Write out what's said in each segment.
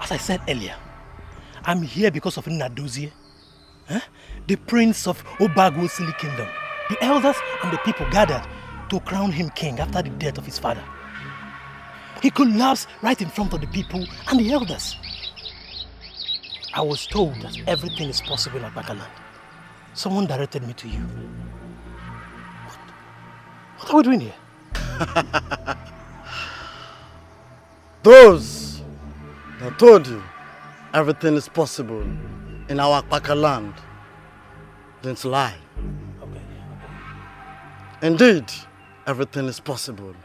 As I said earlier, I'm here because of Nnadozie, the prince of Obagosili kingdom. The elders and the people gathered to crown him king after the death of his father. He collapsed right in front of the people and the elders. I was told that everything is possible in Akpakaland. Someone directed me to you. What are we doing here? Those that told you everything is possible in our Akpakaland didn't lie. Okay. Indeed, everything is possible.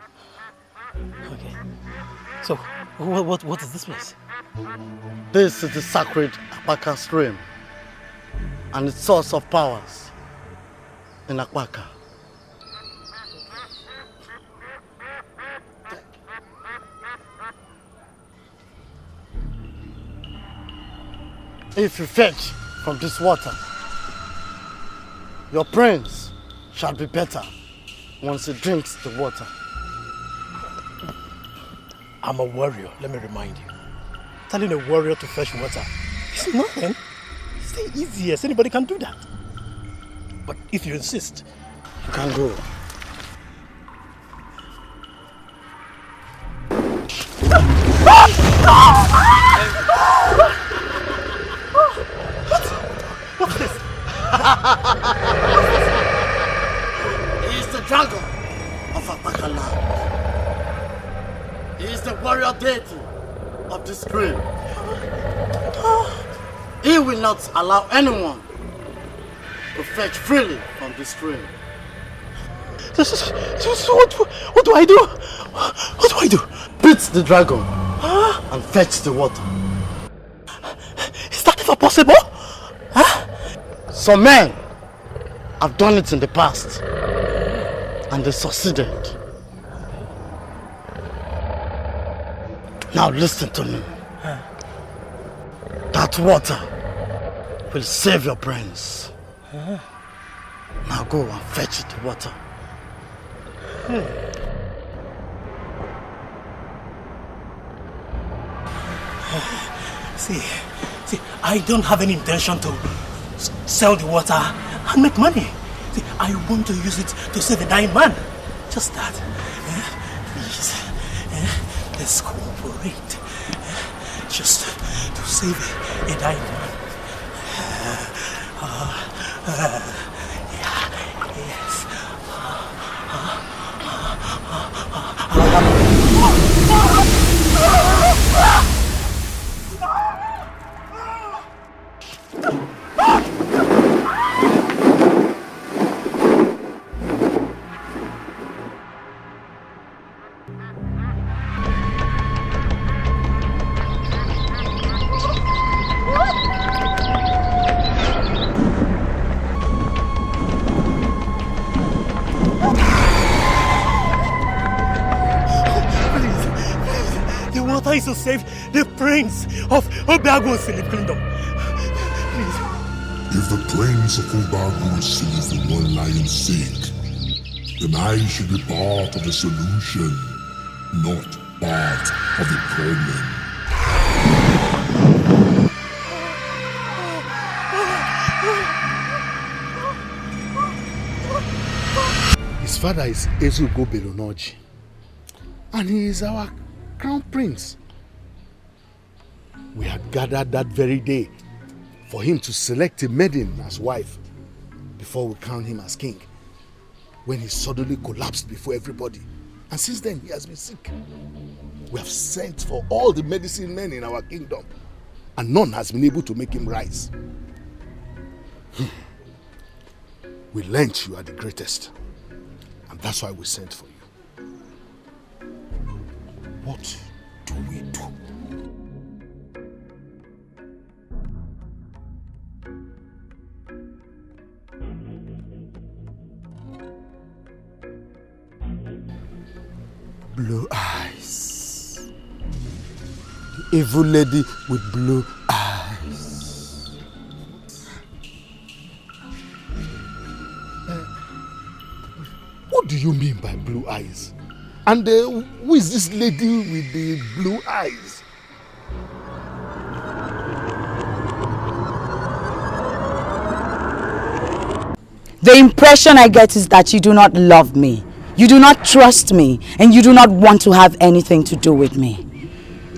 Okay. So, what is this place? This is the sacred Akpaka stream and its source of powers in Akpaka. If you fetch from this water, your prince shall be better once he drinks the water. I'm a warrior, let me remind you. Telling a warrior to fetch water is nothing. It's the easiest. Anybody can do that. But if you insist, you can go. What's this? He is the dragon of Akpakaland. He is the warrior deity of the stream. He will not allow anyone to fetch freely from the stream. What do I do? What do I do? Beat the dragon and fetch the water. Is that ever possible? Some men have done it in the past and they succeeded. Now listen to me. That water will save your brains. Now go and fetch the water. See, I don't have any intention to sell the water and make money. See, I want to use it to save a dying man. Just that. Please, let's cooperate. Just to save a dying man. Yes. To save the prince of Obagosili kingdom. Please. If the prince of Obagosili is the one lying sick, then I should be part of the solution, not part of the problem. His father is Ezugo Belonoji, and he is our crown prince. We had gathered that very day for him to select a maiden as wife before we crown him as king, when he suddenly collapsed before everybody. And since then he has been sick. We have sent for all the medicine men in our kingdom, and none has been able to make him rise. We learnt you are the greatest, and that's why we sent for you. What do we do? Blue eyes. The evil lady with blue eyes. What do you mean by blue eyes? And who is this lady with the blue eyes? The impression I get is that you do not love me, you do not trust me, and you do not want to have anything to do with me.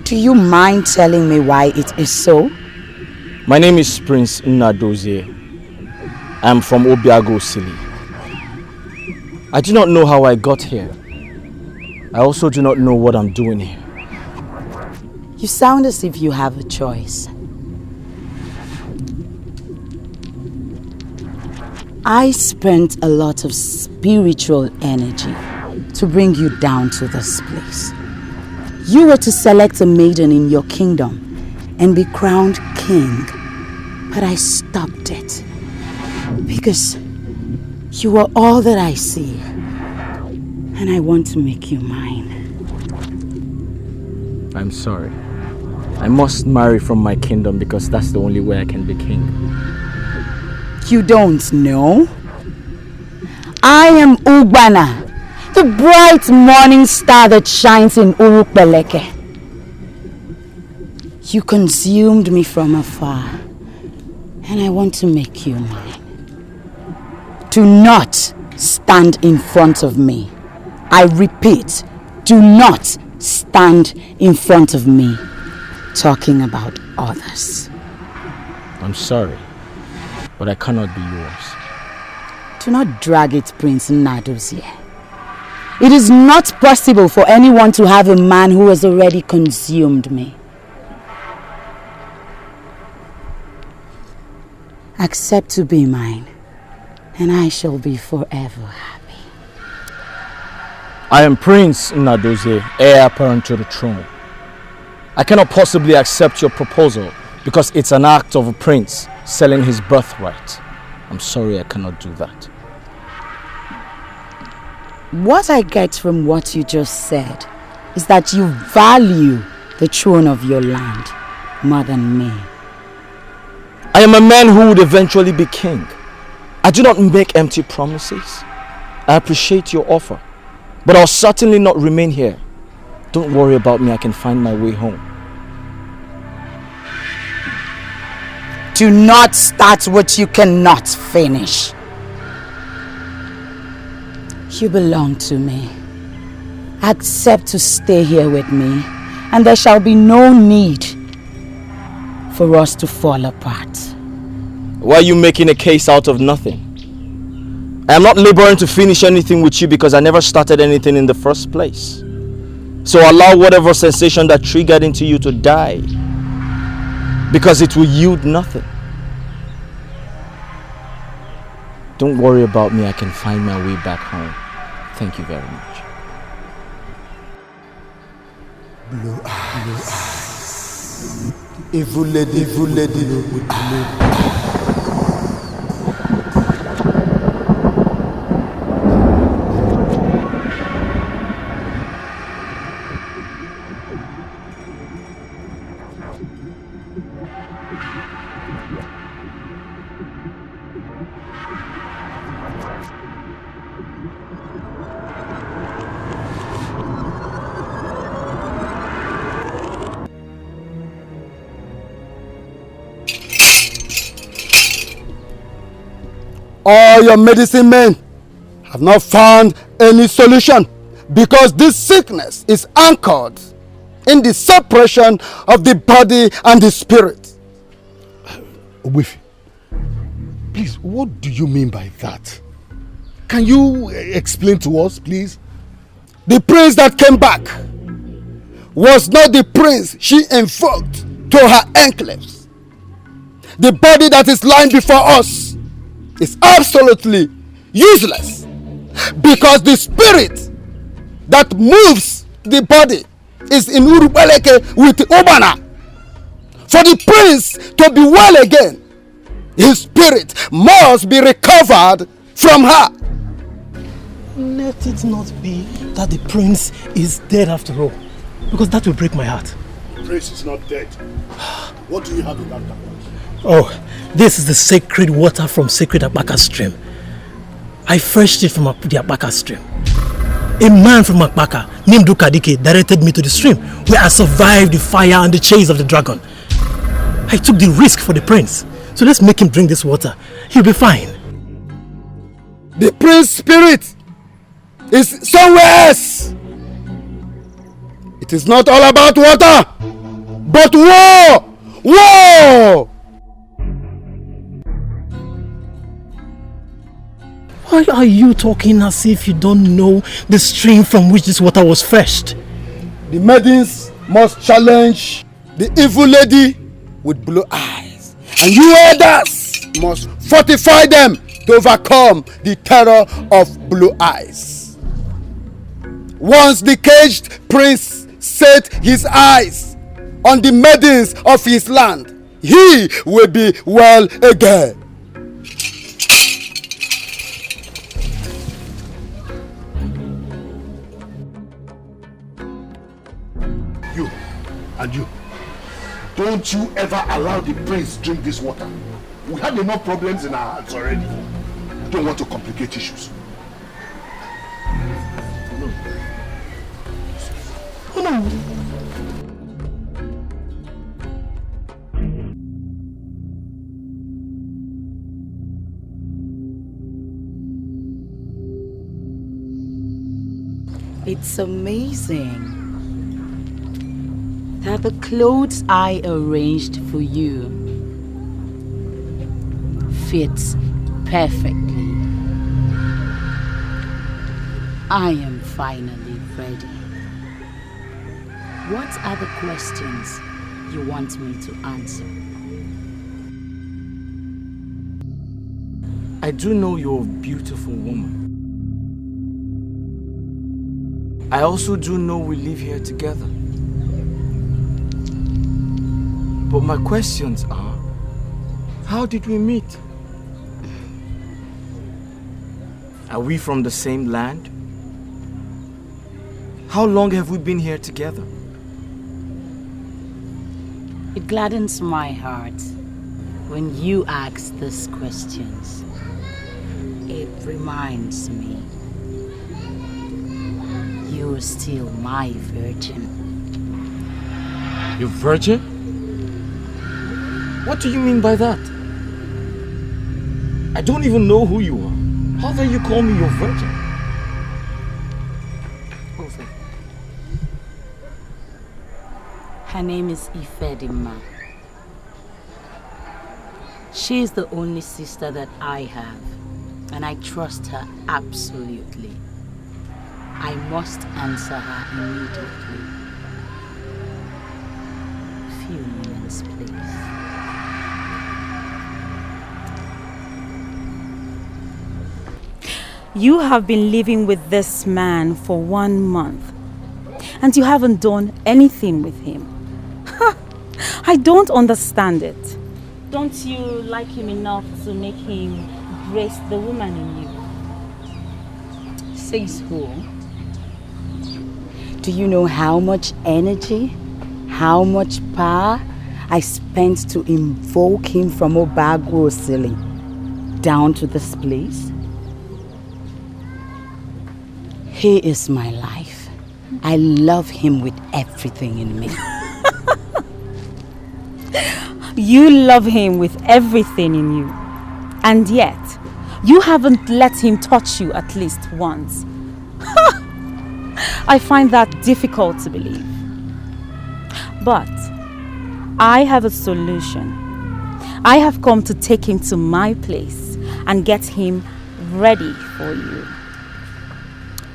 Do you mind telling me why it is so? My name is Prince Nnadozie. I am from Obiago Sili. I do not know how I got here. I also do not know what I'm doing here. You sound as if you have a choice. I spent a lot of spiritual energy to bring you down to this place. You were to select a maiden in your kingdom and be crowned king, but I stopped it because you are all that I see, and I want to make you mine. I'm sorry. I must marry from my kingdom because that's the only way I can be king. You don't know? I am Ugbana, the bright morning star that shines in Urukbeleke. You consumed me from afar, and I want to make you mine. Do not stand in front of me. I repeat, do not stand in front of me talking about others. I'm sorry, but I cannot be yours. Do not drag it, Prince Nnadozie. It is not possible for anyone to have a man who has already consumed me. Accept to be mine, and I shall be forever happy. I am Prince Nnadozie, heir apparent to the throne. I cannot possibly accept your proposal because it's an act of a prince selling his birthright. I'm sorry, I cannot do that. What I get from what you just said is that you value the throne of your land more than me. I am a man who would eventually be king. I do not make empty promises. I appreciate your offer, but I'll certainly not remain here. Don't worry about me, I can find my way home. Do not start what you cannot finish. You belong to me. Accept to stay here with me, and there shall be no need for us to fall apart. Why are you making a case out of nothing? I am not laboring to finish anything with you because I never started anything in the first place. So allow whatever sensation that triggered into you to die, because it will yield nothing. Don't worry about me, I can find my way back home. Thank you very much. Blue eyes. Evil lady with blue eyes. All your medicine men have not found any solution because this sickness is anchored in the separation of the body and the spirit. Ogbuefi, please, what do you mean by that? Can you explain to us, please? The prince that came back was not the prince she invoked to her enclaves. The body that is lying before us is absolutely useless because the spirit that moves the body is in Urukbeleke with Obana. For the prince to be well again, his spirit must be recovered from her. Let it not be that the prince is dead after all, because that will break my heart. The prince is not dead. What do you have in that cup? Oh, this is the sacred water from sacred Akpaka stream. I fetched it from the Akpaka stream. A man from Akpaka named Dikeh directed me to the stream where I survived the fire and the chase of the dragon. I took the risk for the prince. So let's make him drink this water. He'll be fine. The prince's spirit is somewhere else. It is not all about water, but war! War! Why are you talking as if you don't know the stream from which this water was fetched? The maidens must challenge the evil lady with blue eyes, and you elders must fortify them to overcome the terror of blue eyes. Once the caged prince set his eyes on the maidens of his land, he will be well again. You, and you, don't you ever allow the prince drink this water. We had enough problems in our hands already. We don't want to complicate issues. No. It's amazing that the clothes I arranged for you fits perfectly. I am finally ready. What are the questions you want me to answer? I do know you're a beautiful woman. I also do know we live here together. But my questions are, how did we meet? Are we from the same land? How long have we been here together? It gladdens my heart when you ask these questions. It reminds me you're still my virgin. You're virgin? What do you mean by that? I don't even know who you are. How dare you call me your virgin? Her name is Ifedima. She is the only sister that I have, and I trust her absolutely. I must answer her immediately. Few moments, please. You have been living with this man for 1 month, and you haven't done anything with him. I don't understand it. Don't you like him enough to make him grace the woman in you? Says who? Do you know how much energy, how much power I spent to invoke him from Ugezu down to this place? He is my life. I love him with everything in me. You love him with everything in you, and yet you haven't let him touch you at least once. I find that difficult to believe. But I have a solution. I have come to take him to my place and get him ready for you.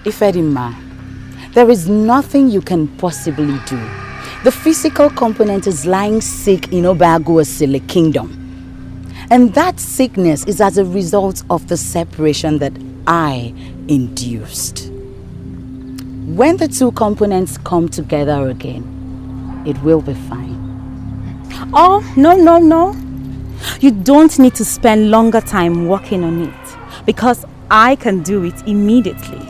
Ifedima, there is nothing you can possibly do. The physical component is lying sick in Ugezu kingdom. And that sickness is as a result of the separation that I induced. When the two components come together again, it will be fine. Oh, no. You don't need to spend longer time working on it, because I can do it immediately.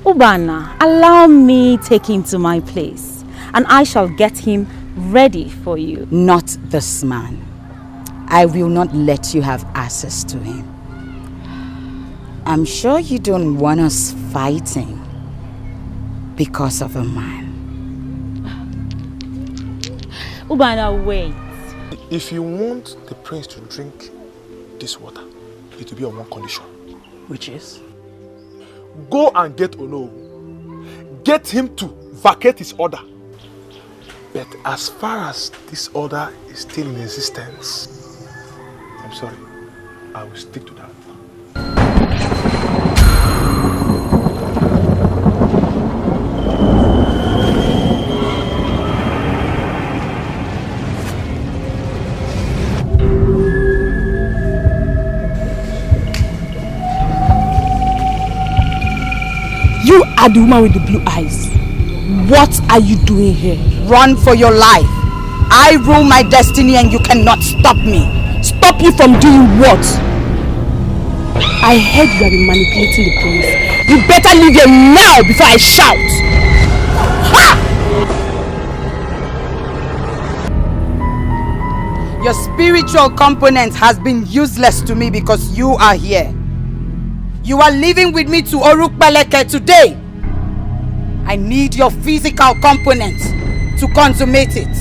Ubana, allow me take him to my place, and I shall get him ready for you. Not this man. I will not let you have access to him. I'm sure you don't want us fighting because of a man. Ubana, wait. If you want the prince to drink this water, it will be on one condition. Which is? Go and get Ono. Get him to vacate his order. But as far as this order is still in existence, I'm sorry, I will stick to that. You are the woman with the blue eyes. What are you doing here? Run for your life. I rule my destiny and you cannot stop me. Stop you from doing what? I heard you have been manipulating the police. You better leave here now before I shout. Ha! Your spiritual component has been useless to me because you are here. You are leaving with me to Orukpeleke today. I need your physical component to consummate it.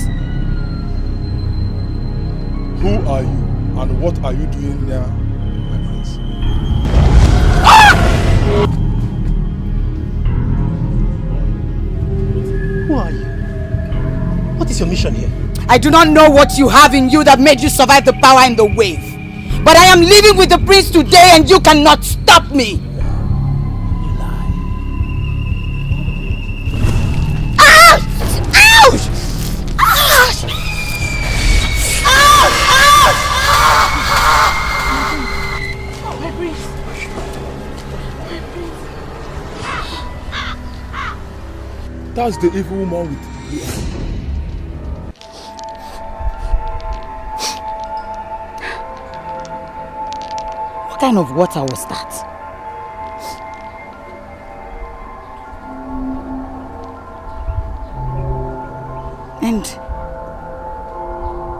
Who are you and what are you doing there, my friends? Who are you? What is your mission here? I do not know what you have in you that made you survive the power and the wave. But I am leaving with the prince today and you cannot stop me. You lie. Ouch! Ouch! Ouch! Ouch! Ouch! Oh, my prince. That's the evil woman with the eye. What kind of water was that? And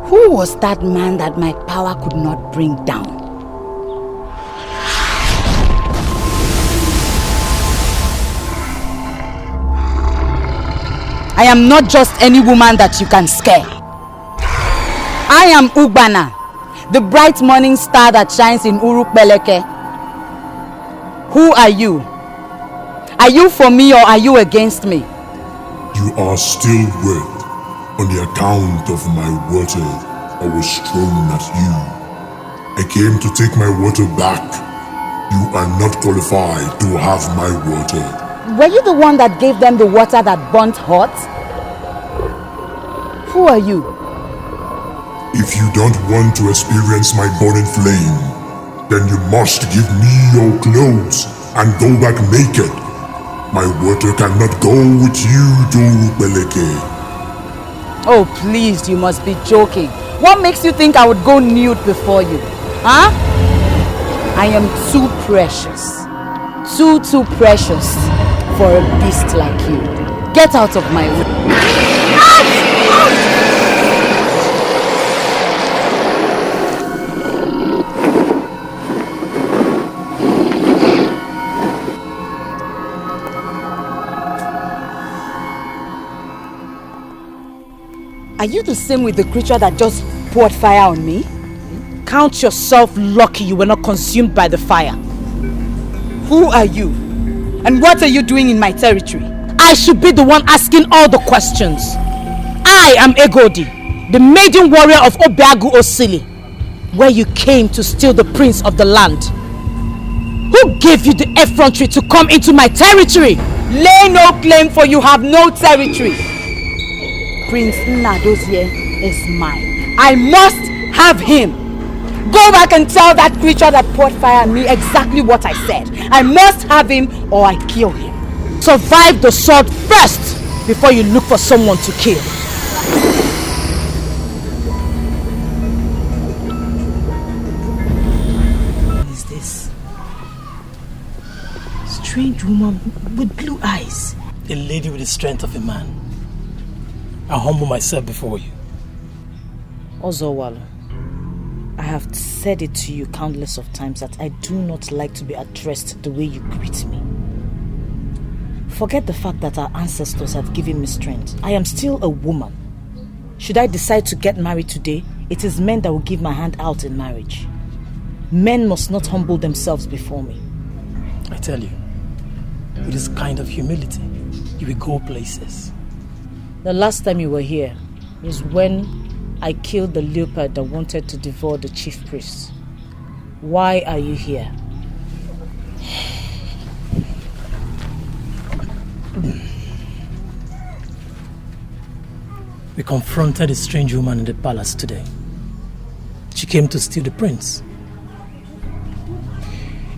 who was that man that my power could not bring down? I am not just any woman that you can scare. I am Ugbana, the bright morning star that shines in Urukpeleke. Who are you? Are you for me or are you against me? You are still wet on the account of my water I was thrown at you. I came to take my water back. You are not qualified to have my water. Were you the one that gave them the water that burnt hot? Who are you? If you don't want to experience my burning flame, then you must give me your clothes and go back naked. My water cannot go with you to Urukpeleke. Oh please, you must be joking. What makes you think I would go nude before you? Huh? I am too precious. Too precious for a beast like you. Get out of my way. Are you the same with the creature that just poured fire on me? Count yourself lucky you were not consumed by the fire. Who are you? And what are you doing in my territory? I should be the one asking all the questions. I am Egodi, the maiden warrior of Obiagu Osili, where you came to steal the prince of the land. Who gave you the effrontery to come into my territory? Lay no claim, for you have no territory. Prince Nnadozie is mine. I must have him. Go back and tell that creature that poured fire on me exactly what I said. I must have him or I kill him. Survive the sword first before you look for someone to kill. What is this? Strange woman with blue eyes. A lady with the strength of a man. I humble myself before you. Ozowalo, I have said it to you countless of times that I do not like to be addressed the way you greet me. Forget the fact that our ancestors have given me strength. I am still a woman. Should I decide to get married today, it is men that will give my hand out in marriage. Men must not humble themselves before me. I tell you, with this kind of humility, you will go places. The last time you were here is when I killed the leopard that wanted to devour the chief priest. Why are you here? We confronted a strange woman in the palace today. She came to steal the prince.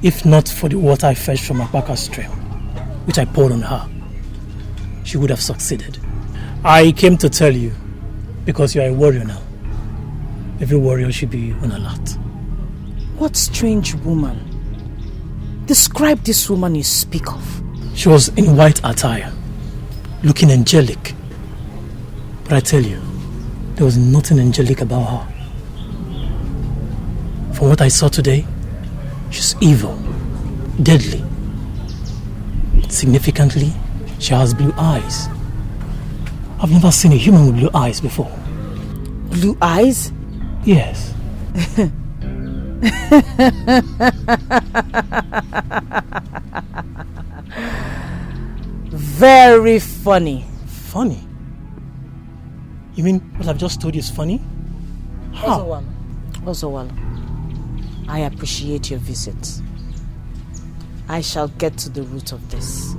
If not for the water I fetched from Apaka stream, which I poured on her, she would have succeeded. I came to tell you, because you are a warrior now. Every warrior should be on alert. What strange woman? Describe this woman you speak of. She was in white attire, looking angelic. But I tell you, there was nothing angelic about her. From what I saw today, she's evil, deadly. Significantly, she has blue eyes. I've never seen a human with blue eyes before. Blue eyes? Yes. Very funny. Funny? You mean what I've just told you is funny? How? Ozowalo, I appreciate your visit. I shall get to the root of this.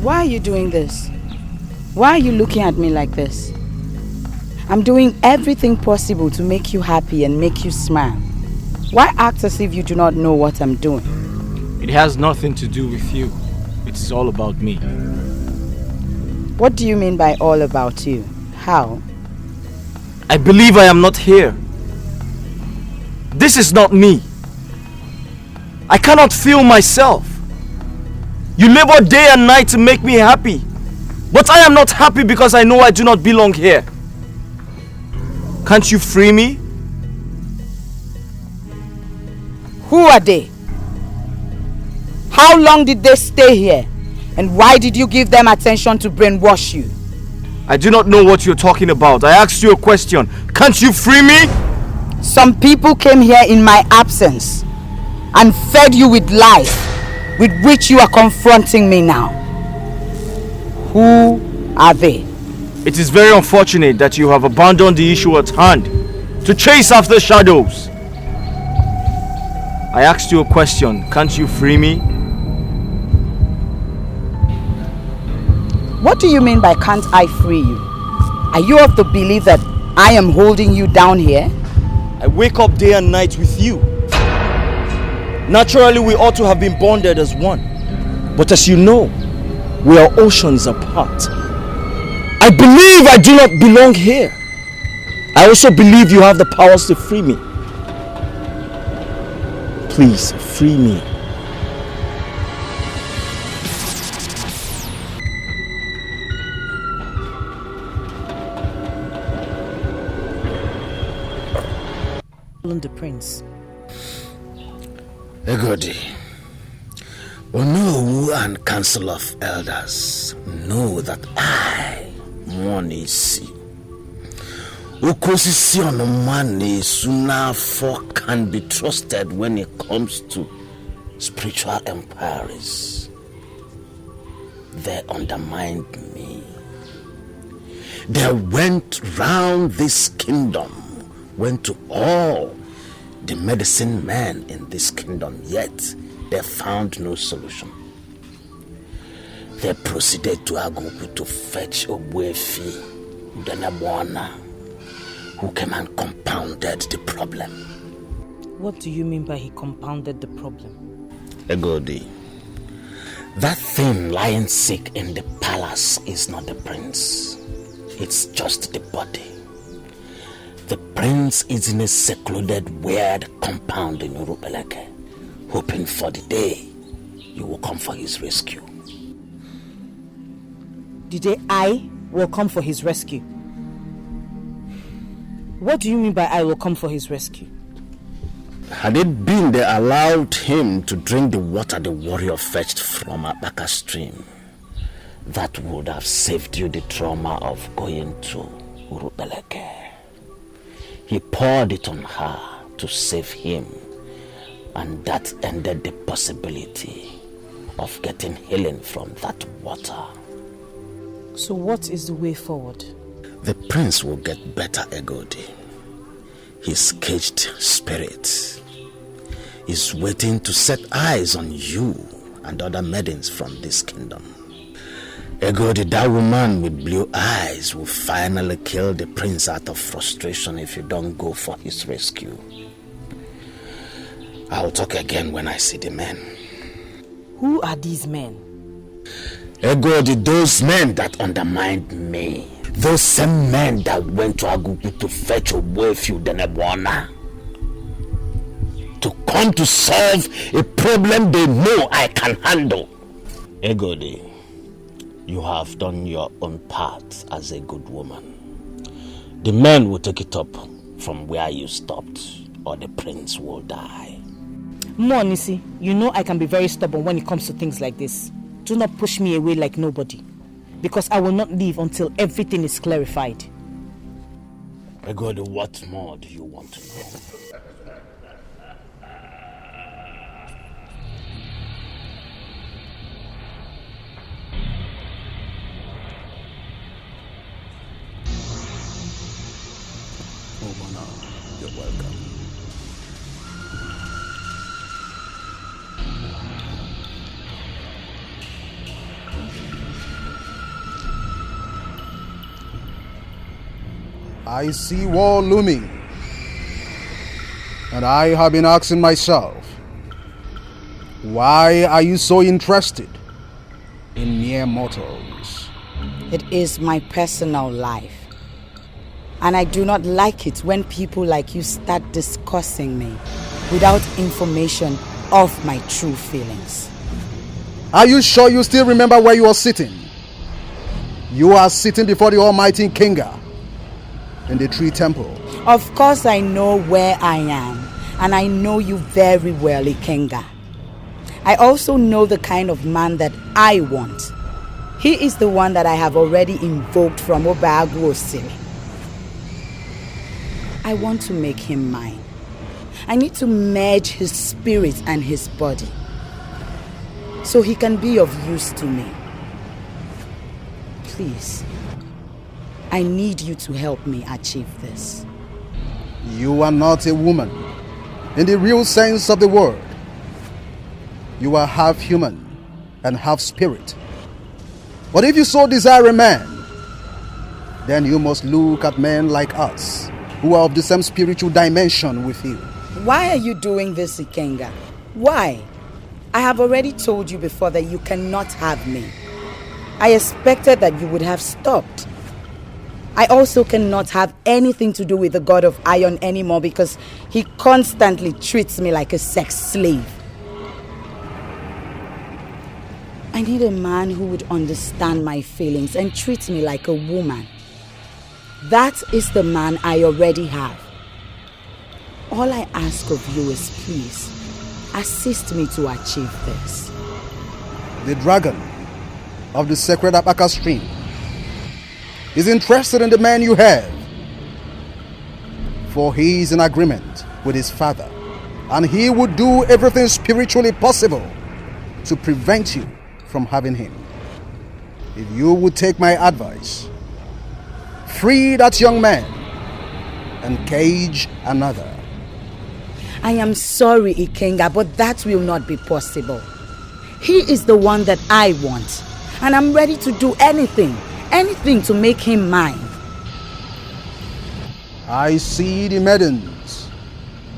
Why are you doing this? Why are you looking at me like this? I'm doing everything possible to make you happy and make you smile. Why act as if you do not know what I'm doing? It has nothing to do with you. It is all about me. What do you mean by all about you? How? I believe I am not here. This is not me. I cannot feel myself. You labor day and night to make me happy. But I am not happy because I know I do not belong here. Can't you free me? Who are they? How long did they stay here? And why did you give them attention to brainwash you? I do not know what you're talking about. I asked you a question. Can't you free me? Some people came here in my absence and fed you with lies, with which you are confronting me now. Who are they? It is very unfortunate that you have abandoned the issue at hand to chase after shadows. I asked you a question. Can't you free me? What do you mean by can't I free you? Are you of the belief that I am holding you down here? I wake up day and night with you. Naturally, we ought to have been bonded as one. But as you know, we are oceans apart. I believe I do not belong here. I also believe you have the powers to free me. Please, free me. The prince. Egodi, Onowu and Council of Elders know that I, Monisi, Ukosisi Onomane Sunafo can be trusted when it comes to spiritual inquiries. They undermined me. They went round this kingdom, went to all the medicine men in this kingdom, yet they found no solution. They proceeded to Agogo to fetch Ogbuefi Udenabwana, who came and compounded the problem. What do you mean by he compounded the problem? Egodi, that thing lying sick in the palace is not the prince. It's just the body. The prince is in a secluded, weird compound in Urupeleke, hoping for the day you will come for his rescue. The day I will come for his rescue? What do you mean by I will come for his rescue? Had it been they allowed him to drink the water the warrior fetched from Abaka stream, that would have saved you the trauma of going to Urubeleke. He poured it on her to save him, and that ended the possibility of getting healing from that water. So what is the way forward? The prince will get better, Egodi. His caged spirit is waiting to set eyes on you and other maidens from this kingdom. Egodi, that woman with blue eyes will finally kill the prince out of frustration if you don't go for his rescue. I'll talk again when I see the men. Who are these men? Egodi, those men that undermined me. Those same men that went to Agugu to fetch Obuefiu Denebwana. To come to solve a problem they know I can handle. Egodi, you have done your own part as a good woman. The men will take it up from where you stopped, or the prince will die. Monisi, you know I can be very stubborn when it comes to things like this. Do not push me away like nobody, because I will not leave until everything is clarified. Egodi, what more do you want to know? You're welcome. I see war looming, and I have been asking myself, why are you so interested in mere mortals? It is my personal life. And I do not like it when people like you start discussing me without information of my true feelings. Are you sure you still remember where you are sitting? You are sitting before the Almighty Kinga in the Tree Temple. Of course I know where I am, and I know you very well, Ikenga. I also know the kind of man that I want. He is the one that I have already invoked from Obagu Osiri. I want to make him mine. I need to merge his spirit and his body so he can be of use to me. Please, I need you to help me achieve this. You are not a woman in the real sense of the word. You are half human and half spirit. But if you so desire a man, then you must look at men like us, who are of the same spiritual dimension with you. Why are you doing this, Ikenga? Why? I have already told you before that you cannot have me. I expected that you would have stopped. I also cannot have anything to do with the god of iron anymore because he constantly treats me like a sex slave. I need a man who would understand my feelings and treat me like a woman. That is the man I already have. All I ask of you is please assist me to achieve this. The dragon of the sacred Abaka stream is interested in the man you have, for he is in agreement with his father, and he would do everything spiritually possible to prevent you from having him. If you would take my advice, free that young man and cage another. I am sorry, Ikenga, but that will not be possible. He is the one that I want, and I'm ready to do anything to make him mine. I see the maidens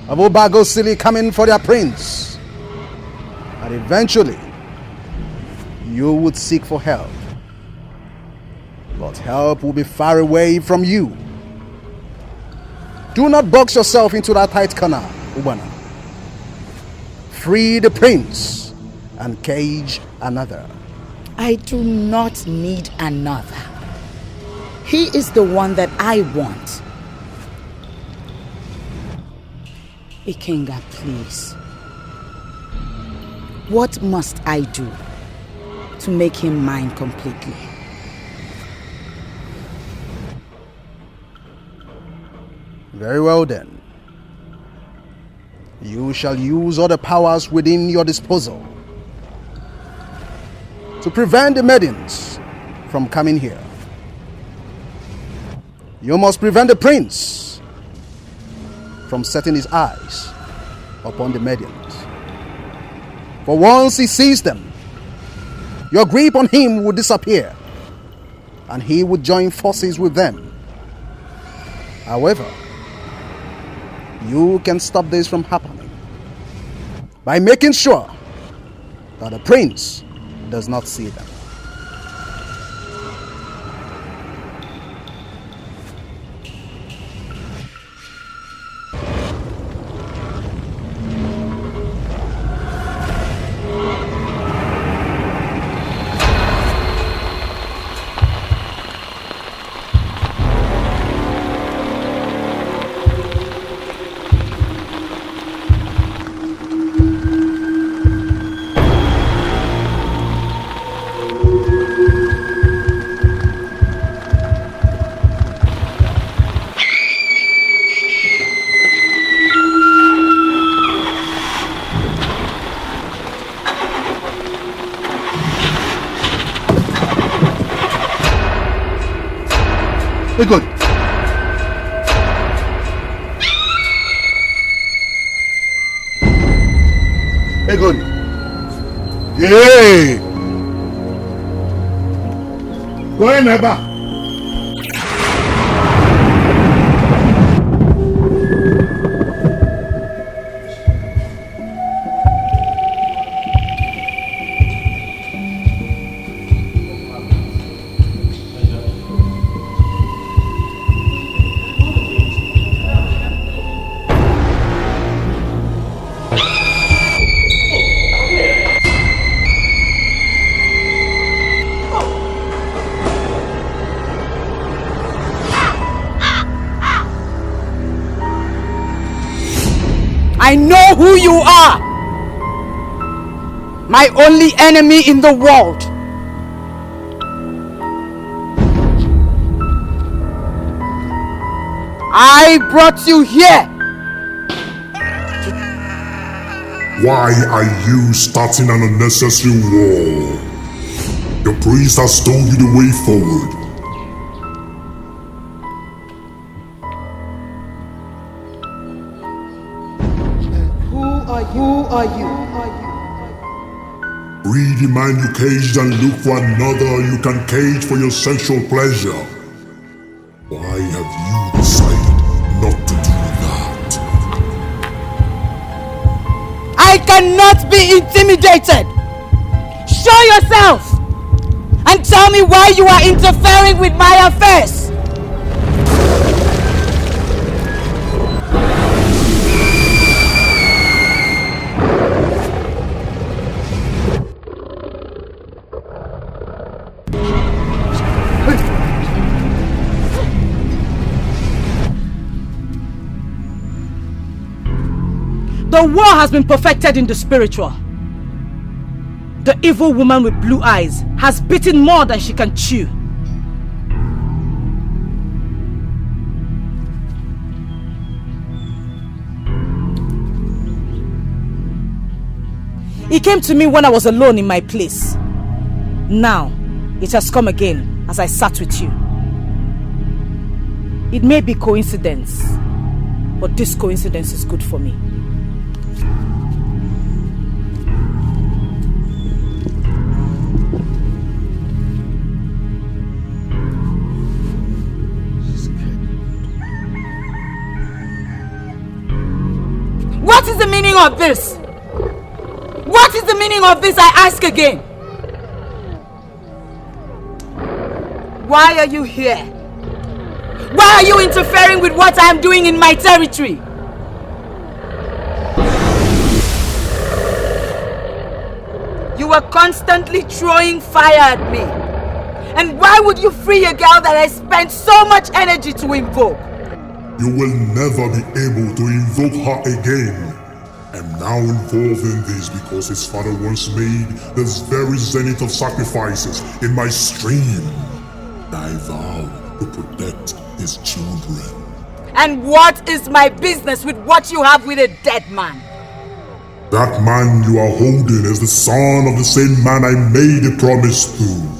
of Obago City coming for their prince, and eventually you would seek for help. But help will be far away from you. Do not box yourself into that tight corner, Ubana. Free the prince and cage another. I do not need another. He is the one that I want. Ikenga, please. What must I do to make him mine completely? Very well then. You shall use all the powers within your disposal to prevent the maidens from coming here. You must prevent the prince from setting his eyes upon the maidens. For once he sees them, your grip on him will disappear and he would join forces with them. However, you can stop this from happening by making sure that the prince does not see them. Good. Good. Yay! Go in, Eba. I know who you are! My only enemy in the world! I brought you here! Why are you starting an unnecessary war? Your priest has told you the way forward. Who are you? Free the man you caged and look for another you can cage for your sexual pleasure. Why have you decided not to do that? I cannot be intimidated! Show yourself! And tell me why you are interfering with my affairs! The war has been perfected in the spiritual. The evil woman with blue eyes has bitten more than she can chew. It came to me when I was alone in my place. Now, it has come again as I sat with you. It may be coincidence, but this coincidence is good for me. What is the meaning of this? What is the meaning of this, I ask again? Why are you here? Why are you interfering with what I am doing in my territory? You were constantly throwing fire at me. And why would you free a girl that I spent so much energy to invoke? You will never be able to invoke her again. I'm now involved in this because his father once made this very zenith of sacrifices in my stream. I vow to protect his children. And what is my business with what you have with a dead man? That man you are holding is the son of the same man I made a promise to.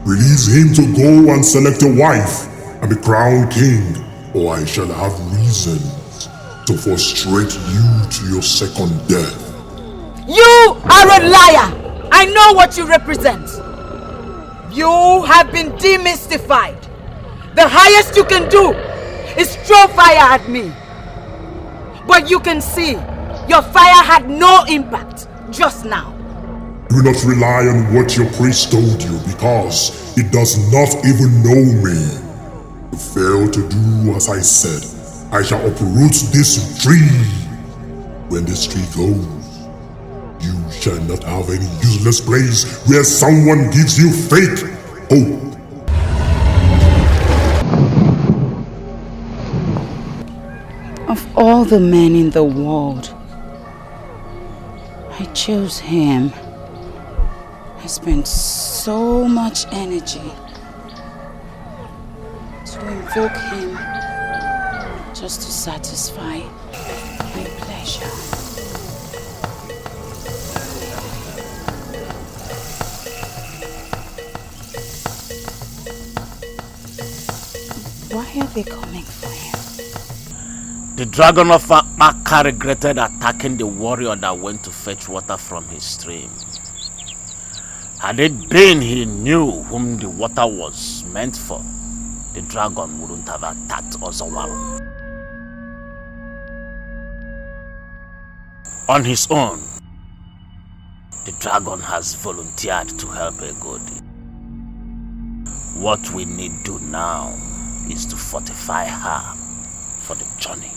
Release him to go and select a wife and be crowned king, or I shall have reasons to frustrate you to your second death. You are a liar! I know what you represent. You have been demystified. The highest you can do is throw fire at me. But you can see, your fire had no impact just now. Do not rely on what your priest told you because it does not even know me. You fail to do as I said. I shall uproot this tree. When this tree goes, you shall not have any useless place where someone gives you fake hope. Of all the men in the world, I chose him. I spent so much energy to invoke him just to satisfy my pleasure. Why are they coming for him? The dragon of Akaka regretted attacking the warrior that went to fetch water from his stream. Had it been he knew whom the water was meant for, the dragon wouldn't have attacked Ozawaru. On his own, the dragon has volunteered to help Egodi. What we need do now is to fortify her for the journey.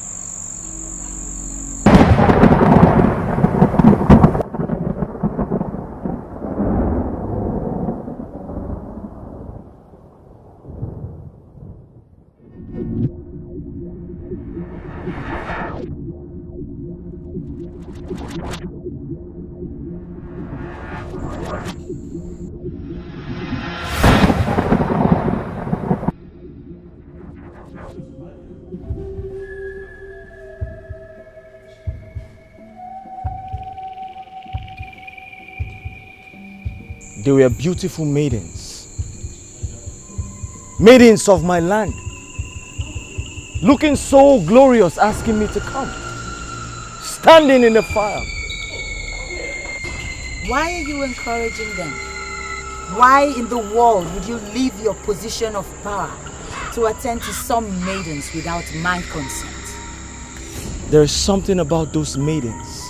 They were beautiful maidens. Maidens of my land. Looking so glorious, asking me to come. Standing in the fire. Why are you encouraging them? Why in the world would you leave your position of power to attend to some maidens without my consent? There is something about those maidens.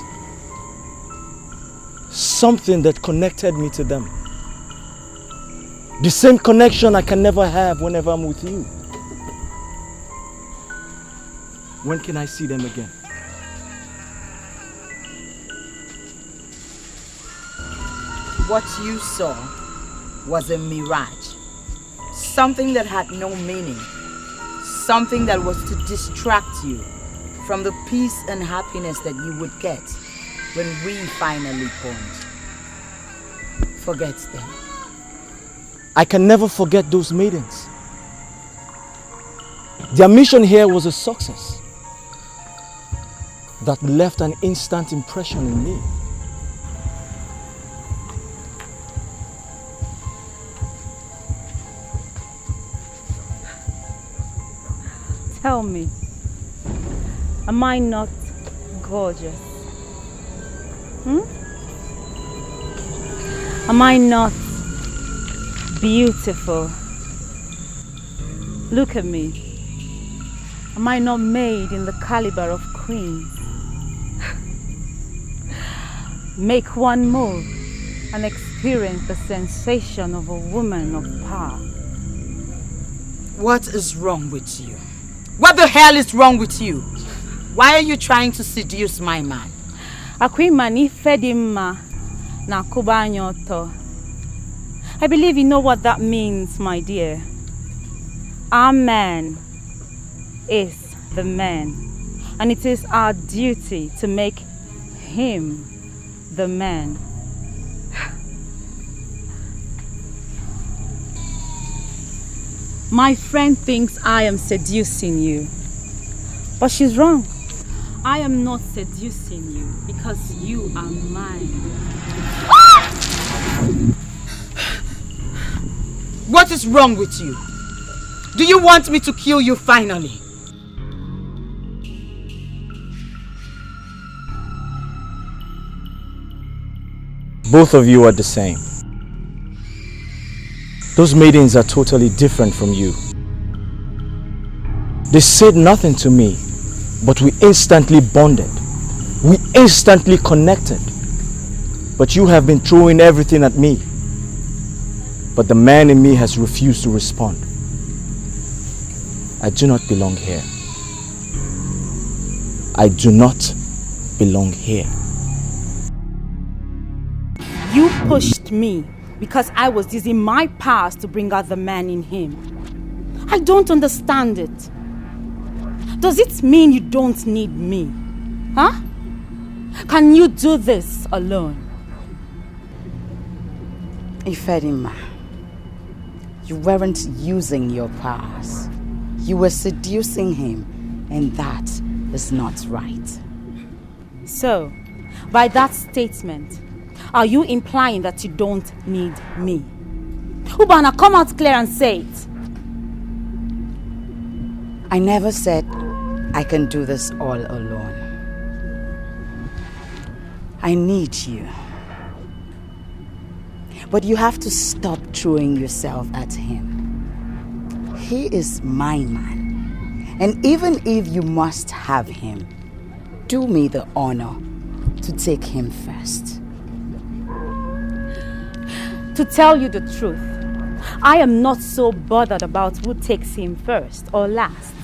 Something that connected me to them. The same connection I can never have whenever I'm with you. When can I see them again? What you saw was a mirage. Something that had no meaning. Something that was to distract you from the peace and happiness that you would get when we finally bond. Forget them. I can never forget those maidens. Their mission here was a success that left an instant impression in me. Tell me, am I not gorgeous? Am I not beautiful? Look at me. Am I not made in the caliber of queens? Make one move and experience the sensation of a woman of power. What is wrong with you? What the hell is wrong with you? Why are you trying to seduce my man? Akwimani fedima na kubanyoto. I believe you know what that means, my dear. Our man is the man. And it is our duty to make him the man. My friend thinks I am seducing you, but she's wrong. I am not seducing you because you are mine. What is wrong with you? Do you want me to kill you finally? Both of you are the same. Those maidens are totally different from you. They said nothing to me, but we instantly bonded. We instantly connected. But you have been throwing everything at me. But the man in me has refused to respond. I do not belong here. I do not belong here. You pushed me because I was using my powers to bring out the man in him. I don't understand it. Does it mean you don't need me? Huh? Can you do this alone? Ifedima, you weren't using your powers. You were seducing him, and that is not right. So, by that statement, are you implying that you don't need me? Ubana, come out clear and say it. I never said I can do this all alone. I need you. But you have to stop throwing yourself at him. He is my man. And even if you must have him, do me the honor to take him first. To tell you the truth, I am not so bothered about who takes him first or last.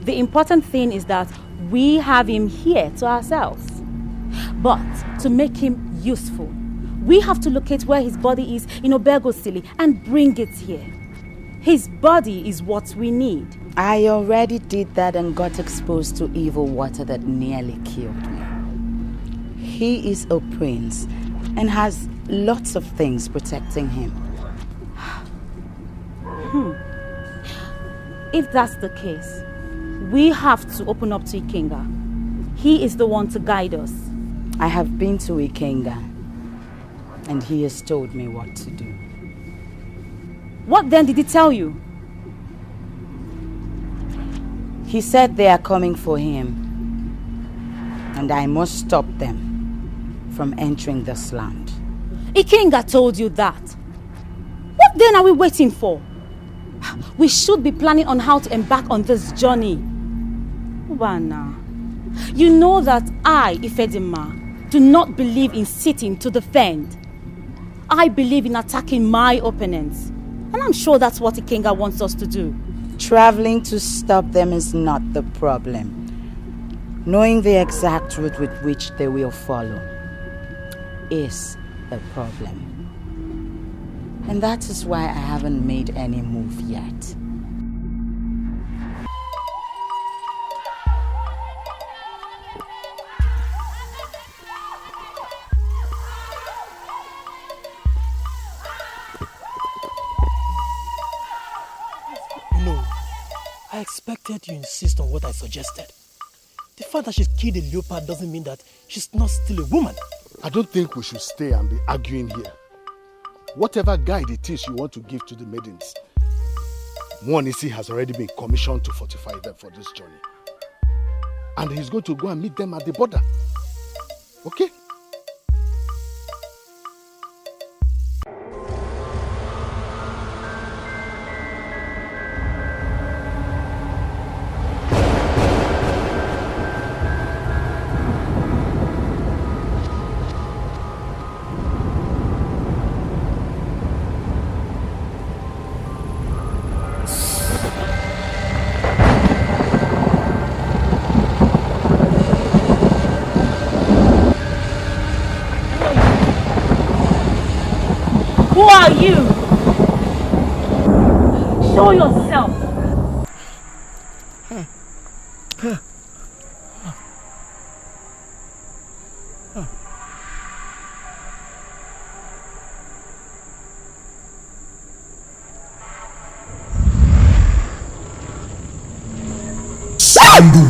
The important thing is that we have him here to ourselves. But to make him useful, we have to locate where his body is in Ugezu and bring it here. His body is what we need. I already did that and got exposed to evil water that nearly killed me. He is a prince and has lots of things protecting him. If that's the case, we have to open up to Ikenga. He is the one to guide us. I have been to Ikenga, and he has told me what to do. What then did he tell you? He said they are coming for him, and I must stop them from entering this land. Ikenga told you that. What then are we waiting for? We should be planning on how to embark on this journey. Ubana, you know that I, Ifedima, do not believe in sitting to defend. I believe in attacking my opponents. And I'm sure that's what Ikenga wants us to do. Traveling to stop them is not the problem. Knowing the exact route with which they will follow is the problem. And that is why I haven't made any move yet. No, I expected you insist on what I suggested. The fact that she's killed a leopard doesn't mean that she's not still a woman. I don't think we should stay and be arguing here. Whatever guide it is you want to give to the maidens, Nisi has already been commissioned to fortify them for this journey. And he's going to go and meet them at the border. Okay? Who are you? Show yourself. Stand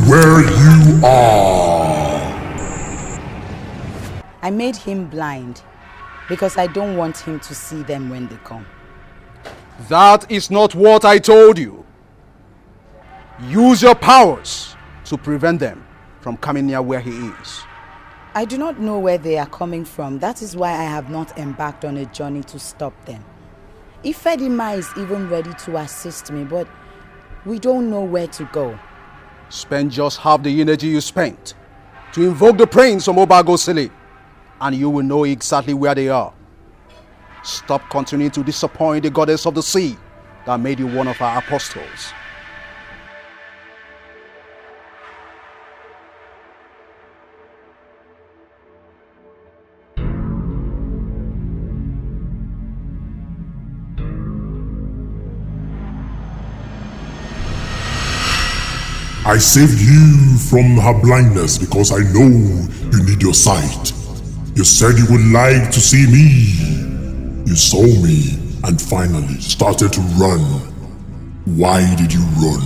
where you are. I made him blind because I don't want him to see them when they come. That is not what I told you. Use your powers to prevent them from coming near where he is. I do not know where they are coming from. That is why I have not embarked on a journey to stop them. Ifedima is even ready to assist me, but we don't know where to go. Spend just half the energy you spent to invoke the prince from Obagosili, and you will know exactly where they are. Stop continuing to disappoint the goddess of the sea that made you one of our apostles. I saved you from her blindness because I know you need your sight. You said you would like to see me. You saw me and finally started to run. Why did you run?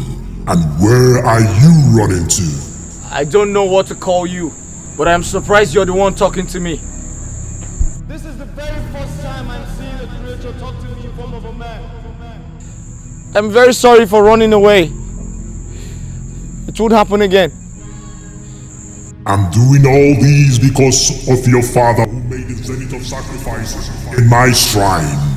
And where are you running to? I don't know what to call you, but I'm surprised you're the one talking to me. This is the very first time I'm seeing a creature talk to me in form of a man. I'm very sorry for running away. It won't happen again. I'm doing all these because of your father who made the zenith of sacrifices in my shrine.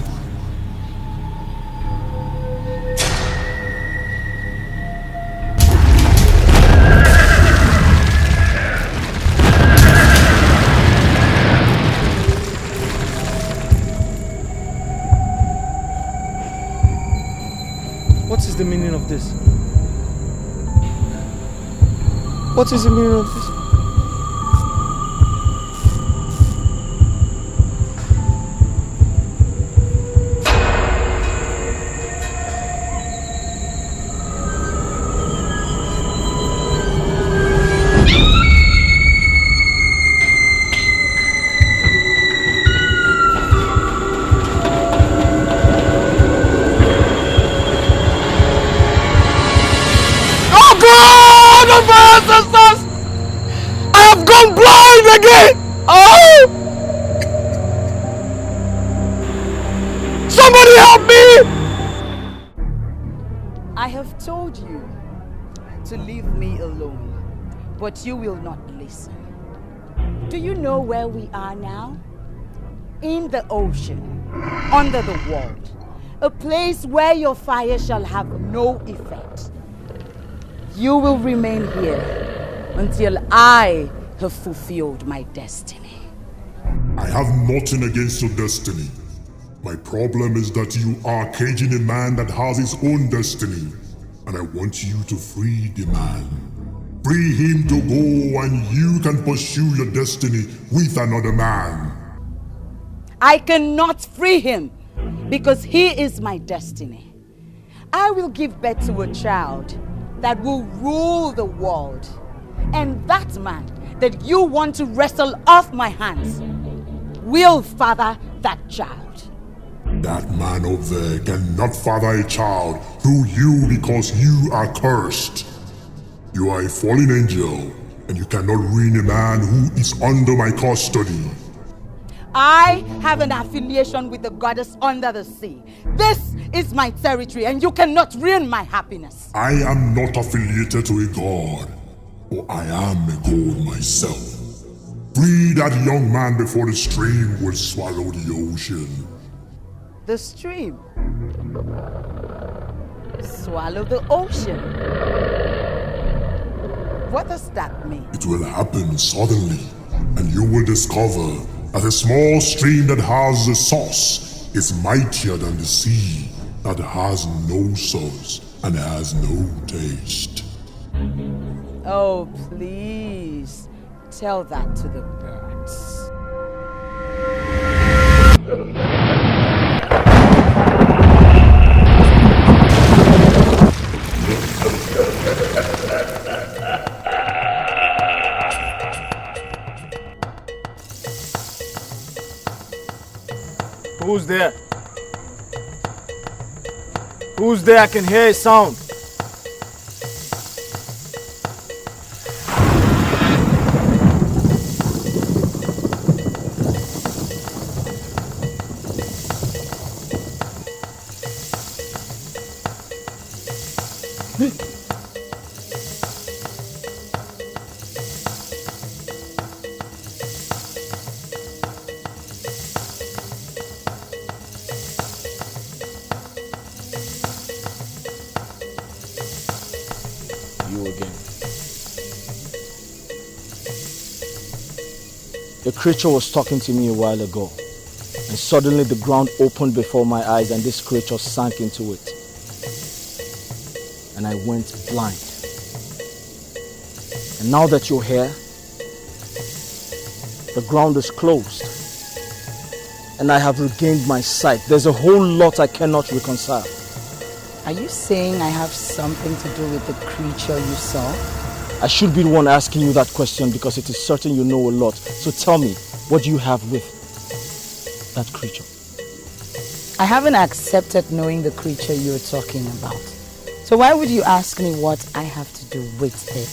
What is the meaning of this? What is the meaning of this? Again! Oh! Somebody help me! I have told you to leave me alone, but you will not listen. Do you know where we are now? In the ocean, under the world, a place where your fire shall have no effect. You will remain here until I have fulfilled my destiny. I have nothing against your destiny. My problem is that you are caging a man that has his own destiny, and I want you to free the man. Free him to go and you can pursue your destiny with another man. I cannot free him because he is my destiny. I will give birth to a child that will rule the world, and that man that you want to wrestle off my hands will father that child. That man over there cannot father a child through you because you are cursed. You are a fallen angel, and you cannot ruin a man who is under my custody. I have an affiliation with the goddess under the sea. This is my territory, and you cannot ruin my happiness. I am not affiliated to a god. For I am a god myself. Free that young man before the stream will swallow the ocean. The stream? Swallow the ocean? What does that mean? It will happen suddenly, and you will discover that a small stream that has a source is mightier than the sea that has no source and has no taste. Oh, please, tell that to the birds. Who's there? Who's there? I can hear a sound. The creature was talking to me a while ago, and suddenly the ground opened before my eyes and this creature sank into it. And I went blind. And now that you're here, the ground is closed, and I have regained my sight. There's a whole lot I cannot reconcile. Are you saying I have something to do with the creature you saw? I should be the one asking you that question because it is certain you know a lot. So tell me, what do you have with that creature? I haven't accepted knowing the creature you're talking about. So why would you ask me what I have to do with it?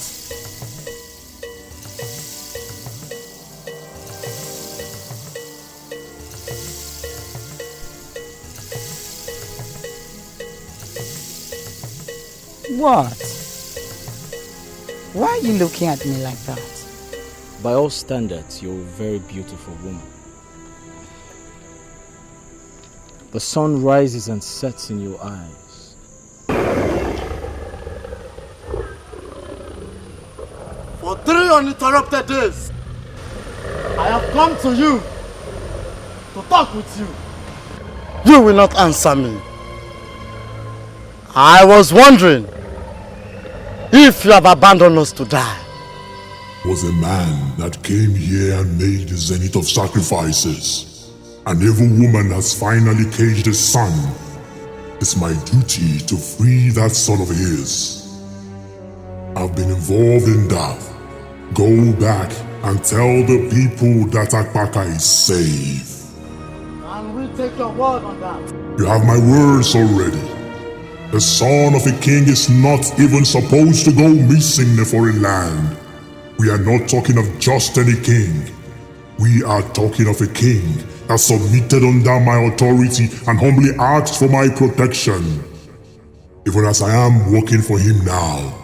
What? Why are you looking at me like that? By all standards, you're a very beautiful woman. The sun rises and sets in your eyes. For 3 uninterrupted days, I have come to you to talk with you. You will not answer me. I was wondering if you have abandoned us to die. Was a man that came here and made the zenith of sacrifices. An evil woman has finally caged his son. It's my duty to free that son of his. I've been involved in that. Go back and tell the people that Akpaka is safe. And we take your word on that. You have my words already. The son of a king is not even supposed to go missing in a foreign land. We are not talking of just any king. We are talking of a king that submitted under my authority and humbly asked for my protection. Even as I am working for him now,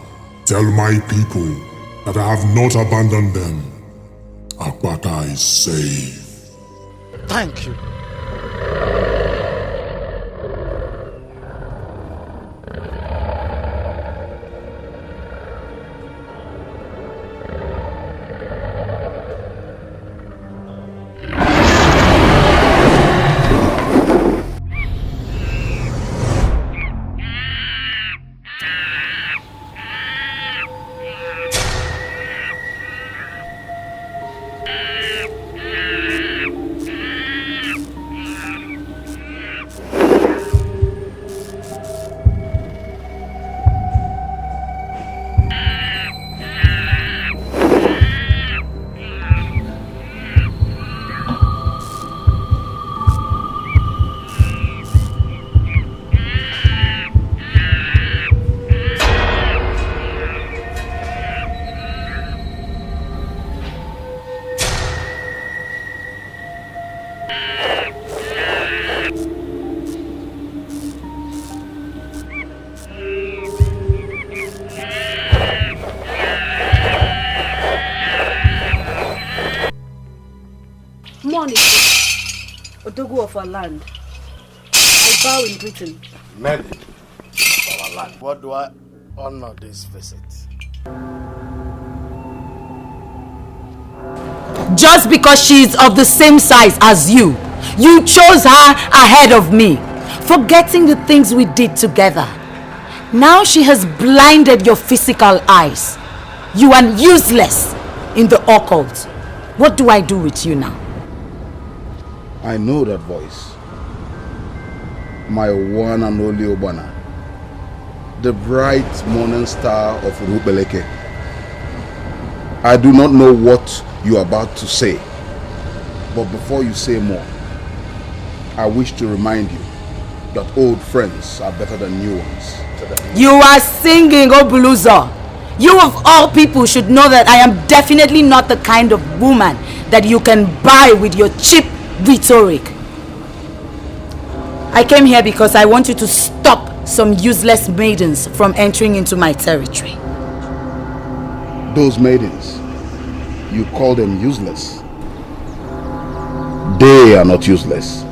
tell my people that I have not abandoned them. Akpaka is safe. Thank you. Of our land. I bow in greeting. Melody of our land. What do I honor this visit? Just because she is of the same size as you, you chose her ahead of me, forgetting the things we did together. Now she has blinded your physical eyes. You are useless in the occult. What do I do with you now? I know that voice. My one and only Obana. The bright morning star of Rubeleke. I do not know what you are about to say. But before you say more, I wish to remind you that old friends are better than new ones. You are singing, Obuluzo. You of all people should know that I am definitely not the kind of woman that you can buy with your cheap rhetoric. I came here because I want you to stop some useless maidens from entering into my territory. Those maidens, you call them useless. They are not useless.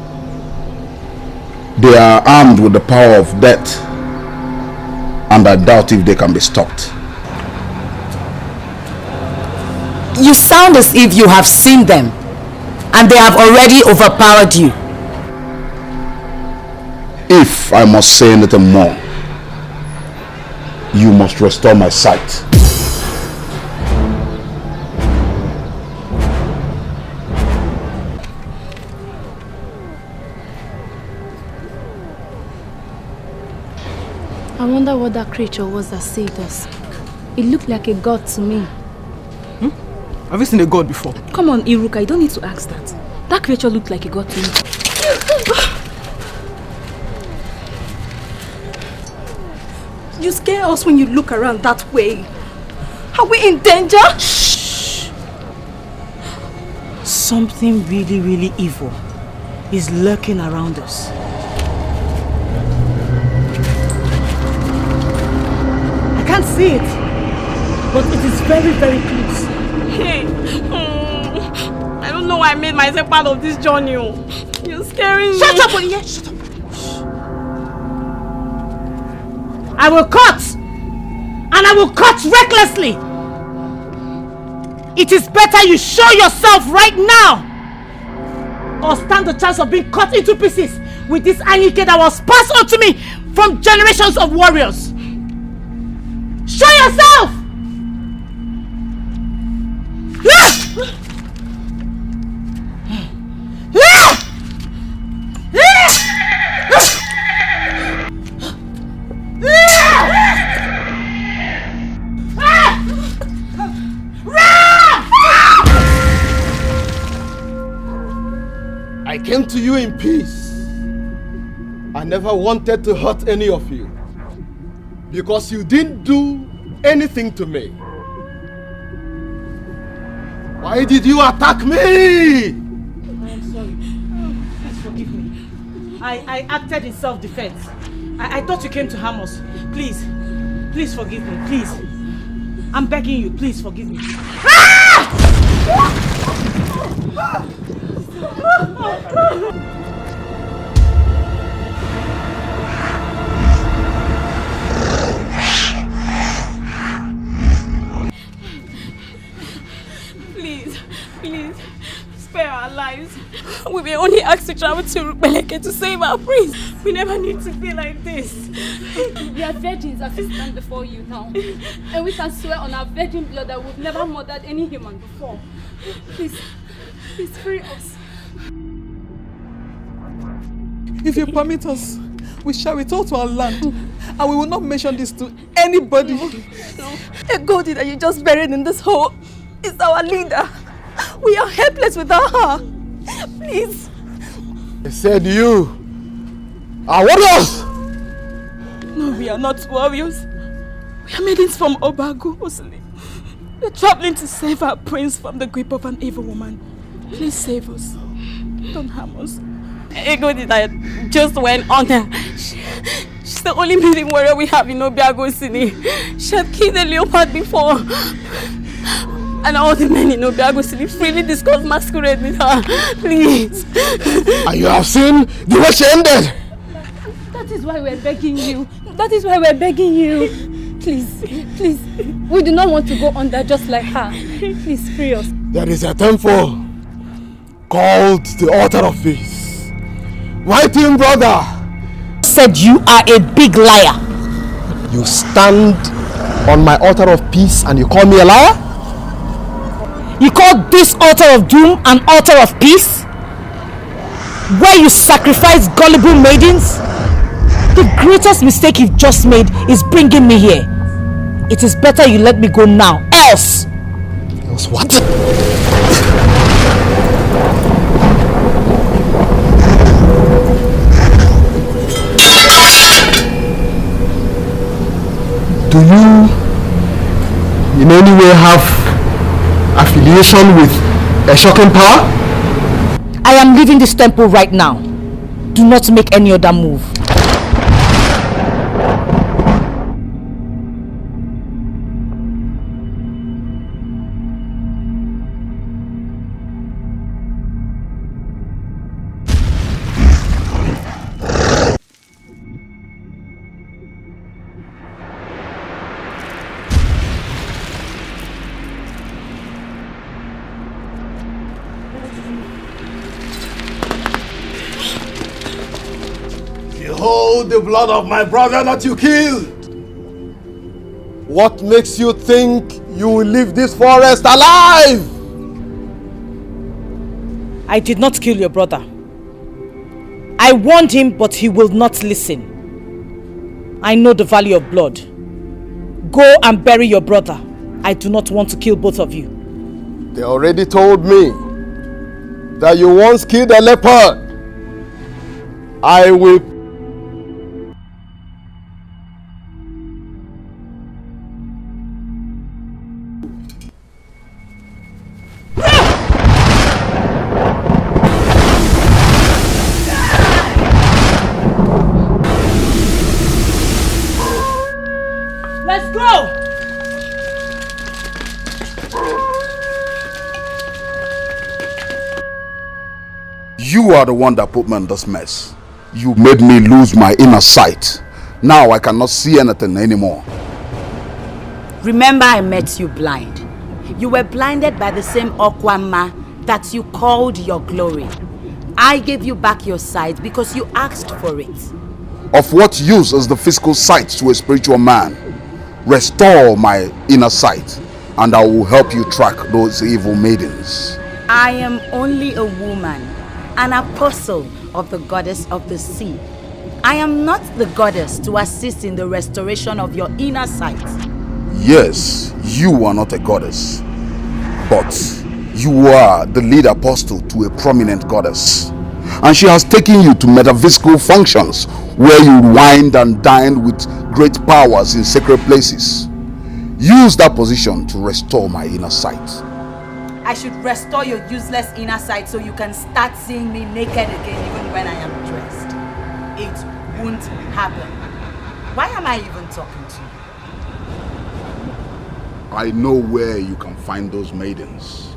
They are armed with the power of death, and I doubt if they can be stopped. You sound as if you have seen them, and they have already overpowered you. If I must say anything more, you must restore my sight. I wonder what that creature was that saved us. It looked like a god to me. Have you seen a god before? Come on, Iruka, you don't need to ask that. That creature looked like a god to me. You scare us when you look around that way. Are we in danger? Shh. Something really, really evil is lurking around us. I can't see it, but it is very, very close. Hey, I don't know why I made myself part of this journey. You're scaring me. Shut up, Onyinye! Shut up! I will cut! And I will cut recklessly! It is better you show yourself right now! Or stand the chance of being cut into pieces with this Anike that was passed on to me from generations of warriors! Show yourself! I came to you in peace. I never wanted to hurt any of you because you didn't do anything to me. Why did you attack me? I'm sorry. Please forgive me. I acted in self-defense. I thought you came to harm us. Please forgive me. Please. I'm begging you. Please forgive me. Please, spare our lives. We were only asked to travel to Rukbeleke to save our prince. We never need to feel like this. We are virgins as we stand before you now. And we can swear on our virgin blood that we've never murdered any human before. Please free us. If you permit us, we shall return to our land. And we will not mention this to anybody. No. A goldie that you just buried in this hole is our leader. We are helpless without her. Please. I said you are warriors. No, we are not warriors. We are maidens from Obagu, Osili. We are traveling to save our prince from the grip of an evil woman. Please save us. Don't harm us. A goldie that just went on her. She's the only maiden warrior we have in Obiago City. She had killed a leopard before. And all the men in Obiago City freely discuss masquerade with her. Please. And you have seen the way she ended. That is why we're begging you. That is why we're begging you. Please. We do not want to go under just like her. Please free us. There is a temple called the Altar of Peace. My twin brother said you are a big liar. You stand on my altar of peace and you call me a liar? You call this altar of doom an altar of peace? Where you sacrifice gullible maidens? The greatest mistake you've just made is bringing me here. It is better you let me go now, else. Else what? Do you in any way have affiliation with a shocking power? I am leaving this temple right now. Do not make any other move. Behold the blood of my brother that you killed. What makes you think you will leave this forest alive? I did not kill your brother. I warned him, but he will not listen. I know the value of blood. Go and bury your brother. I do not want to kill both of you. They already told me that you once killed a leopard. I will. Let's go! You are the one that put me in this mess. You made me lose my inner sight. Now I cannot see anything anymore. Remember, I met you blind. You were blinded by the same Okwama that you called your glory. I gave you back your sight because you asked for it. Of what use is the physical sight to a spiritual man? Restore my inner sight, and I will help you track those evil maidens. I am only a woman, an apostle of the goddess of the sea. I am not the goddess to assist in the restoration of your inner sight. Yes, you are not a goddess, but you are the lead apostle to a prominent goddess. And she has taken you to metaphysical functions where you wined and dined with great powers in sacred places. Use that position to restore my inner sight. I should restore your useless inner sight so you can start seeing me naked again even when I am dressed. It won't happen. Why am I even talking to you? I know where you can find those maidens.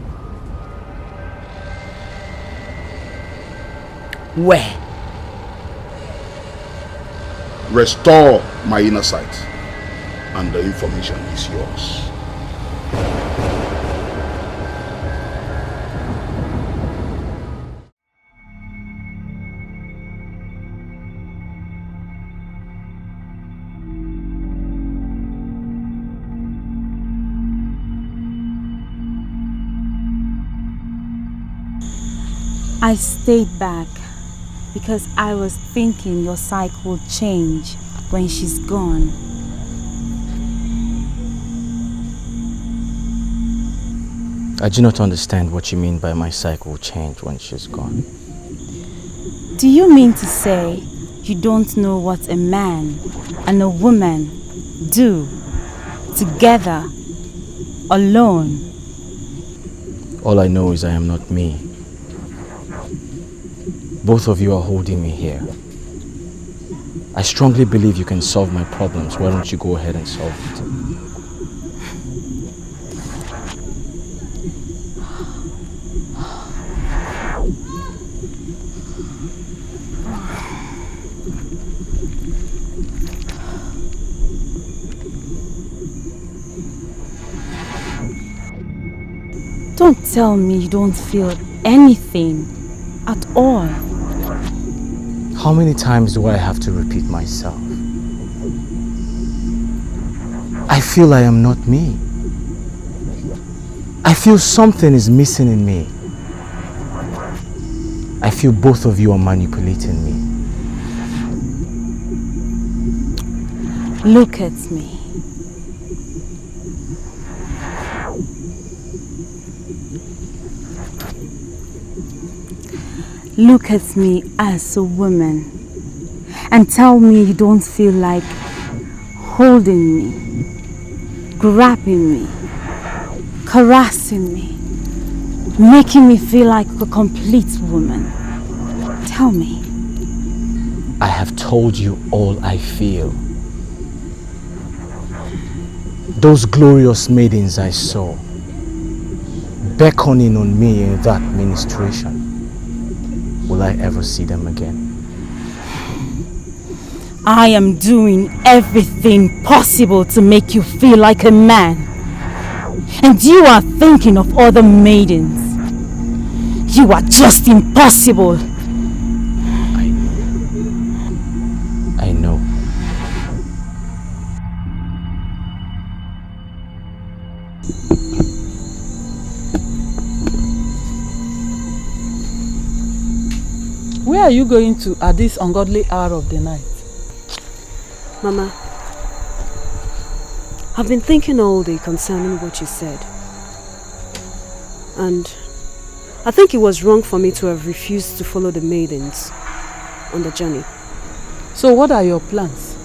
Where? Restore my inner sight, and the information is yours. I stayed back because I was thinking your psyche will change when she's gone. I do not understand what you mean by my psyche will change when she's gone. Do you mean to say you don't know what a man and a woman do together, alone? All I know is I am not me. Both of you are holding me here. I strongly believe you can solve my problems. Why don't you go ahead and solve it? Don't tell me you don't feel anything at all. How many times do I have to repeat myself? I feel I am not me. I feel something is missing in me. I feel both of you are manipulating me. Look at me. Look at me as a woman and tell me you don't feel like holding me, grabbing me, caressing me, making me feel like a complete woman. Tell me. I have told you all I feel. Those glorious maidens I saw, beckoning on me in that ministration, will I ever see them again? I am doing everything possible to make you feel like a man. And you are thinking of other maidens. You are just impossible. I know. Where are you going to at this ungodly hour of the night? Mama, I've been thinking all day concerning what you said. And I think it was wrong for me to have refused to follow the maidens on the journey. So what are your plans?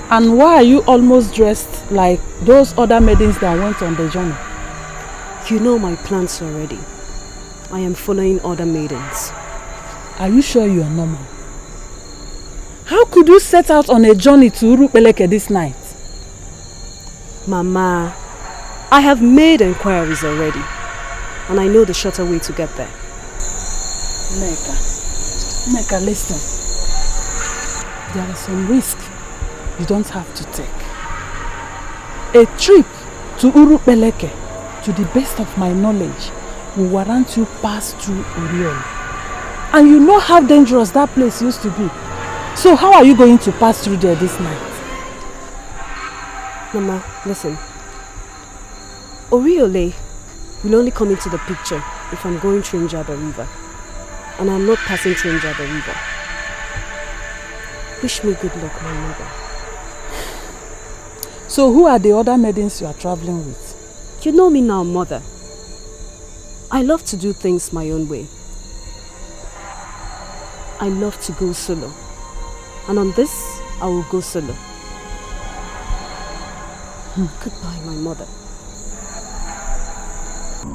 And why are you almost dressed like those other maidens that went on the journey? You know my plans already. I am following other maidens. Are you sure you are normal? How could you set out on a journey to Urupeleke this night? Mama, I have made inquiries already. And I know the shorter way to get there. Neka, listen. There is some risk you don't have to take. A trip to Urupeleke, to the best of my knowledge, will warrant you pass through Oriol. And you know how dangerous that place used to be. So how are you going to pass through there this night? Mama, listen. Oriole will only come into the picture if I'm going through Njaba River. And I'm not passing through Njaba River. Wish me good luck, my mother. So who are the other maidens you are traveling with? You know me now, mother. I love to do things my own way. I love to go solo. And on this, I will go solo. Goodbye, my mother.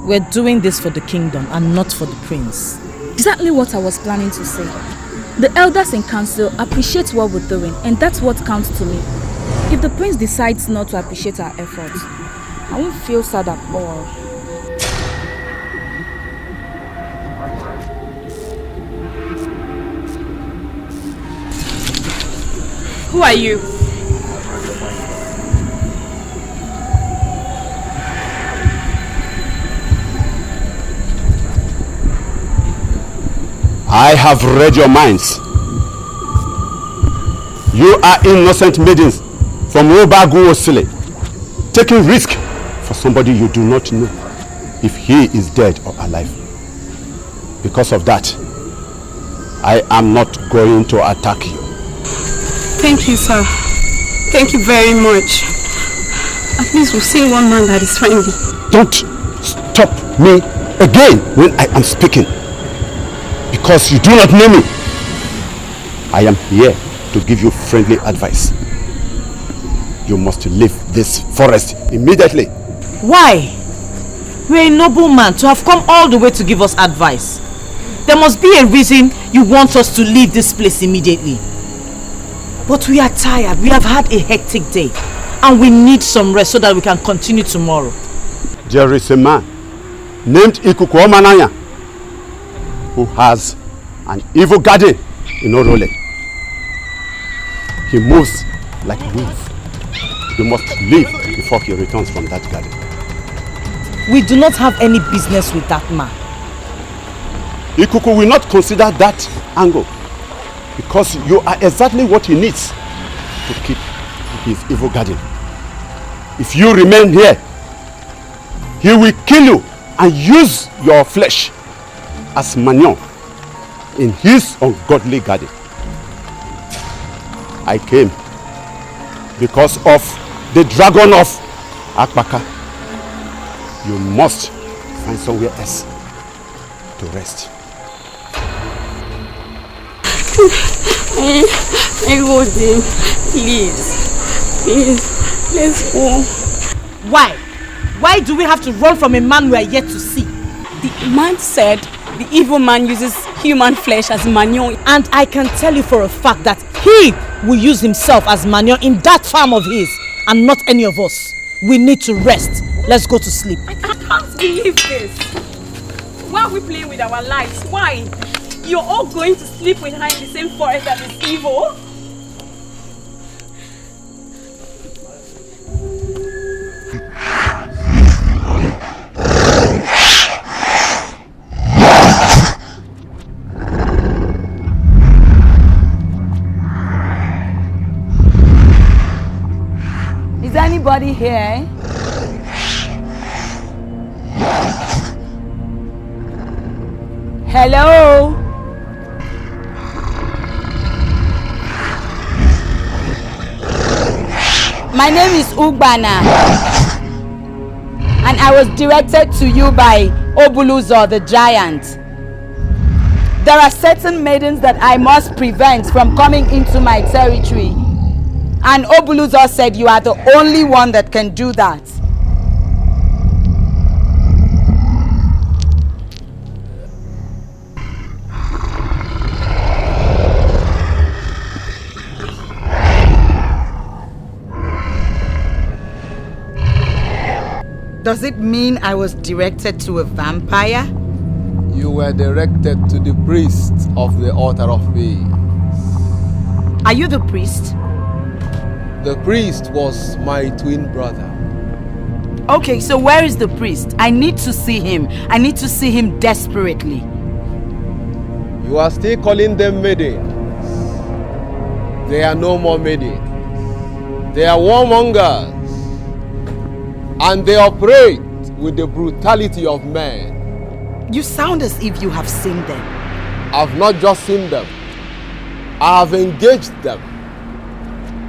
We're doing this for the kingdom and not for the prince. Exactly what I was planning to say. The elders in council appreciate what we're doing, and that's what counts to me. If the prince decides not to appreciate our efforts, I won't feel sad at all. Who are you? I have read your minds. You are innocent maidens from Ugezu Osile, taking risk for somebody you do not know if he is dead or alive. Because of that, I am not going to attack you. Thank you, sir. Thank you very much. At least we've seen one man that is friendly. Don't stop me again when I am speaking. Because you do not know me. I am here to give you friendly advice. You must leave this forest immediately. Why? You're a noble man to have come all the way to give us advice. There must be a reason you want us to leave this place immediately. But we are tired. We have had a hectic day. And we need some rest so that we can continue tomorrow. There is a man named Ikuku Omananya who has an evil garden in Orole. He moves like a wolf. You must leave before he returns from that garden. We do not have any business with that man. Ikuku will not consider that angle because you are exactly what he needs to keep his evil garden. If you remain here, he will kill you and use your flesh as manure in his ungodly garden. I came because of the dragon of Akpaka. You must find somewhere else to rest. I hold him, please. Please, let's go. Why? Why do we have to run from a man we are yet to see? The man said the evil man uses human flesh as manure. And I can tell you for a fact that he will use himself as manure in that farm of his, and not any of us. We need to rest. Let's go to sleep. I can't believe this. Why are we playing with our lives? Why? You're all going to sleep with her in the same forest that is evil? Is anybody here? Hello? My name is Ugbana, and I was directed to you by Obuluzo the giant. There are certain maidens that I must prevent from coming into my territory, and Obuluzo said you are the only one that can do that. Does it mean I was directed to a vampire? You were directed to the priest of the altar of peace. Are you the priest? The priest was my twin brother. Okay, so where is the priest? I need to see him. I need to see him desperately. You are still calling them maidens. They are no more maidens. They are warmongers. And they operate with the brutality of men. You sound as if you have seen them. I've not just seen them. I have engaged them.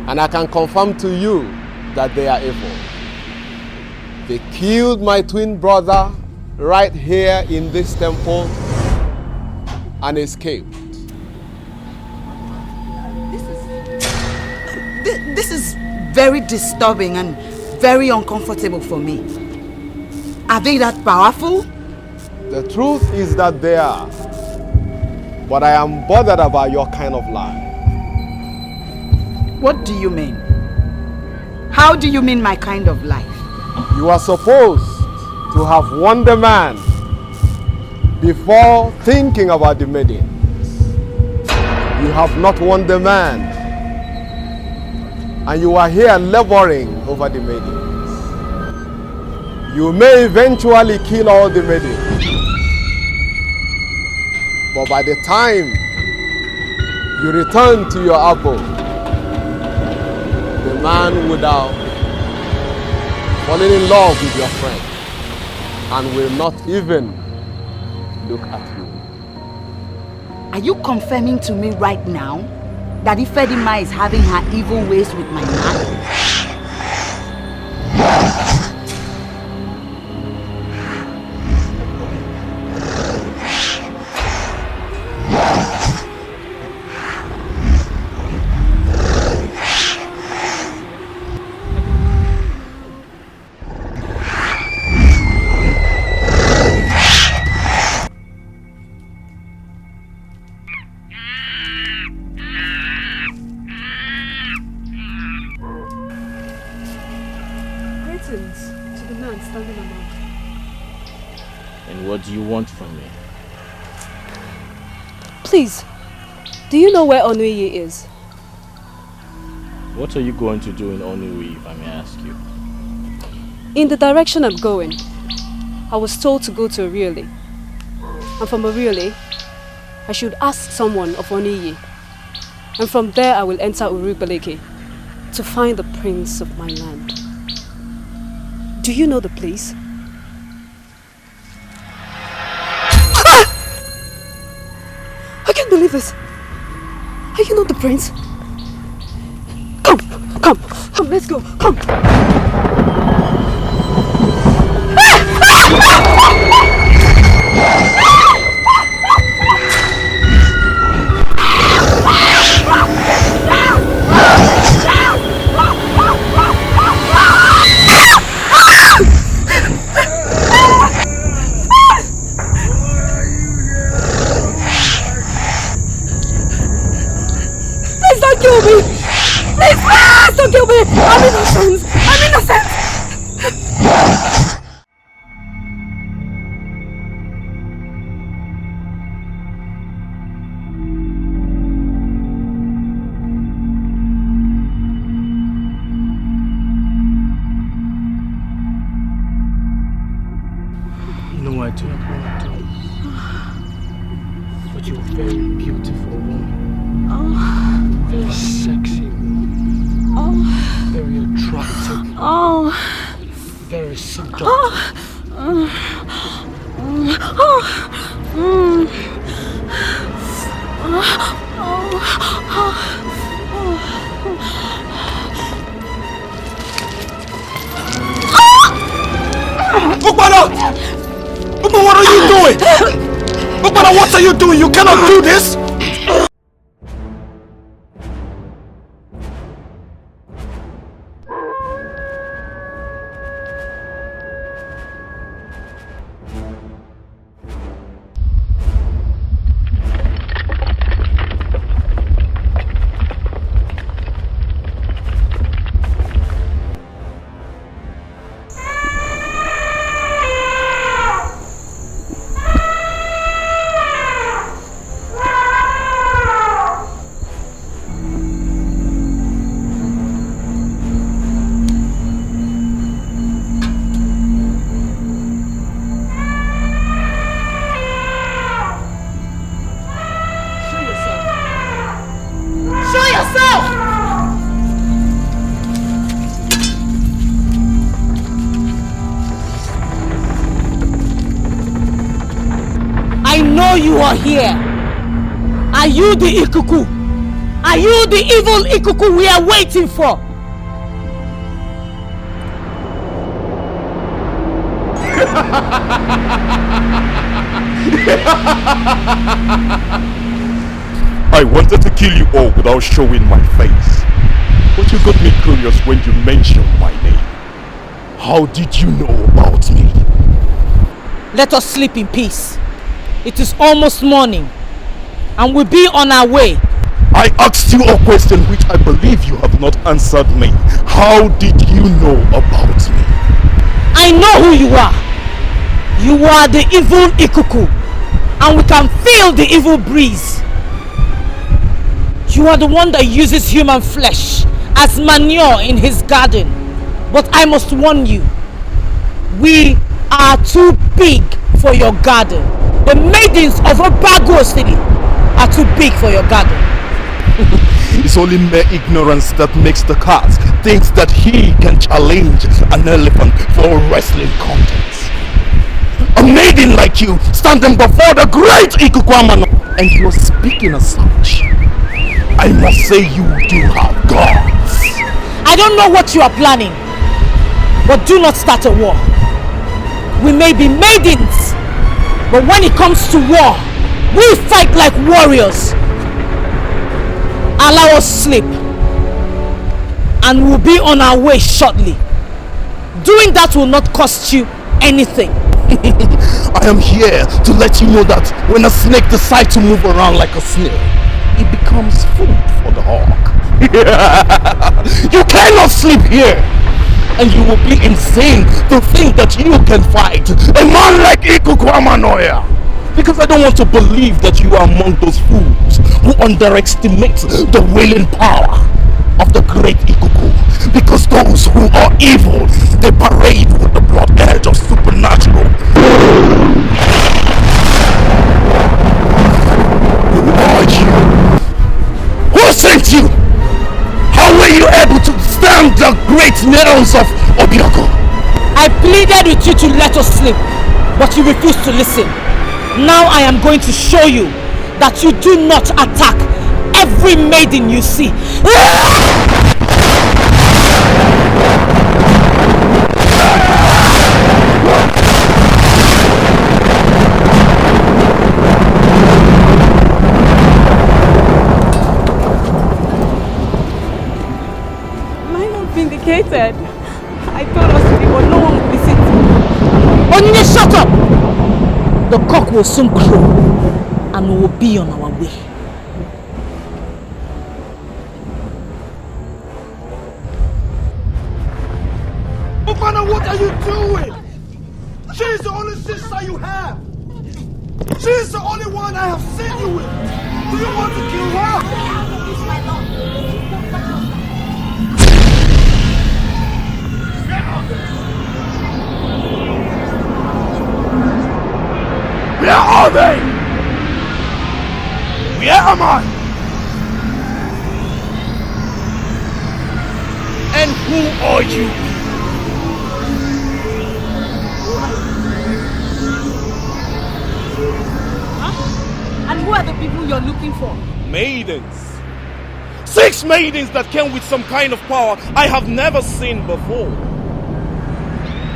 And I can confirm to you that they are evil. They killed my twin brother right here in this temple and escaped. This is very disturbing and very uncomfortable for me. Are they that powerful? The truth is that they are. But I am bothered about your kind of life. What do you mean? How do you mean my kind of life? You are supposed to have won the man before thinking about the maidens. You have not won the man. And you are here laboring over the maidens. You may eventually kill all the maidens. But by the time you return to your abode, the man would have fallen in love with your friend and will not even look at you. Are you confirming to me right now that Ifedima is having her evil ways with my man? And what do you want from me? Please, do you know where Onuyi is? What are you going to do in Onui, if I may ask you? In the direction I'm going, I was told to go to Oriole. And from Oriole, I should ask someone of Oniyi. And from there I will enter Urubeleke to find the prince of my land. Do you know the place? I can't believe this. Are you not the prince? Come, let's go, come. innocent! I'm innocent! No, I do not want to. But you're a very beautiful woman. Oh. Very sexy. Oh. Very attractive. Oh. Very seductive. Oh. Ukpana! Ukpana, what are you doing? Ukpana, what are you doing? You cannot do this! You are here. Are you the Ikuku? Are you the evil Ikuku we are waiting for? I wanted to kill you all without showing my face. But you got me curious when you mentioned my name. How did you know about me? Let us sleep in peace. It is almost morning, and we'll be on our way. I asked you a question which I believe you have not answered me. How did you know about me? I know who you are. You are the evil Ikuku, and we can feel the evil breeze. You are the one that uses human flesh as manure in his garden. But I must warn you, we are too big for your garden. The maidens of Obago City are too big for your garden. It's only mere ignorance that makes the cat think that he can challenge an elephant for wrestling contest. A maiden like you standing before the great Ikukwamano, and you're speaking as such. I must say you do have guts. I don't know what you are planning, but do not start a war. We may be maidens, but when it comes to war, we fight like warriors. Allow us sleep, and we'll be on our way shortly. Doing that will not cost you anything. I am here to let you know that when a snake decides to move around like a snail, it becomes food for the hawk. You cannot sleep here, and you will be insane to think that you can fight a man like Ikukwamanoya. Because I don't want to believe that you are among those fools who underestimate the willing power of the great Ikuku. Because those who are evil, they parade with the blood edge of supernatural. Who are you? Who sent you? How were you able to stand the great nails of Obiako? I pleaded with you to let us sleep, but you refused to listen. Now I am going to show you that you do not attack every maiden you see. Vindicated. I told us to be, but no one would listen to me. Onye, shut up! The cock will soon crow, and we will be on our way. Ufana, what are you doing? She's the only sister you have. She's the only one I have seen you with. Do you want to kill her? Where are they? Where am I? And who are you? Huh? And who are the people you're looking for? Maidens. 6 maidens that came with some kind of power I have never seen before.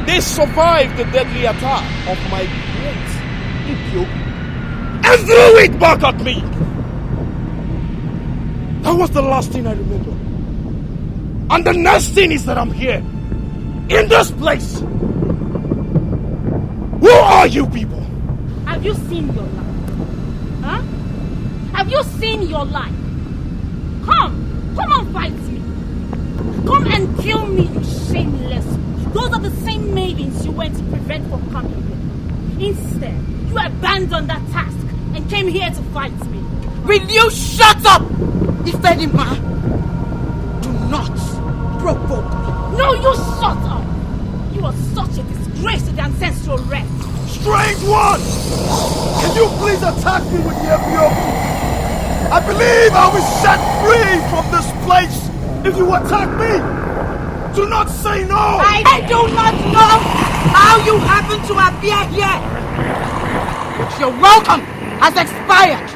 They survived the deadly attack of my great Idio and threw it back at me. That was the last thing I remember. And the next thing is that I'm here, in this place. Who are you people? Have you seen your life? Huh? Have you seen your life? Come and fight me. Come and kill me, you shameless. Those are the same maidens you went to prevent from coming here. Instead, you abandoned that task and came here to fight me. Will you shut up, Ifedima? Do not provoke me. No, you shut up. You are such a disgrace to the ancestral race. Strange one! Can you please attack me with the Ebioku? I believe I'll be set free from this place if you attack me. Do not say no! I do not know how you happen to appear here. But your welcome has expired.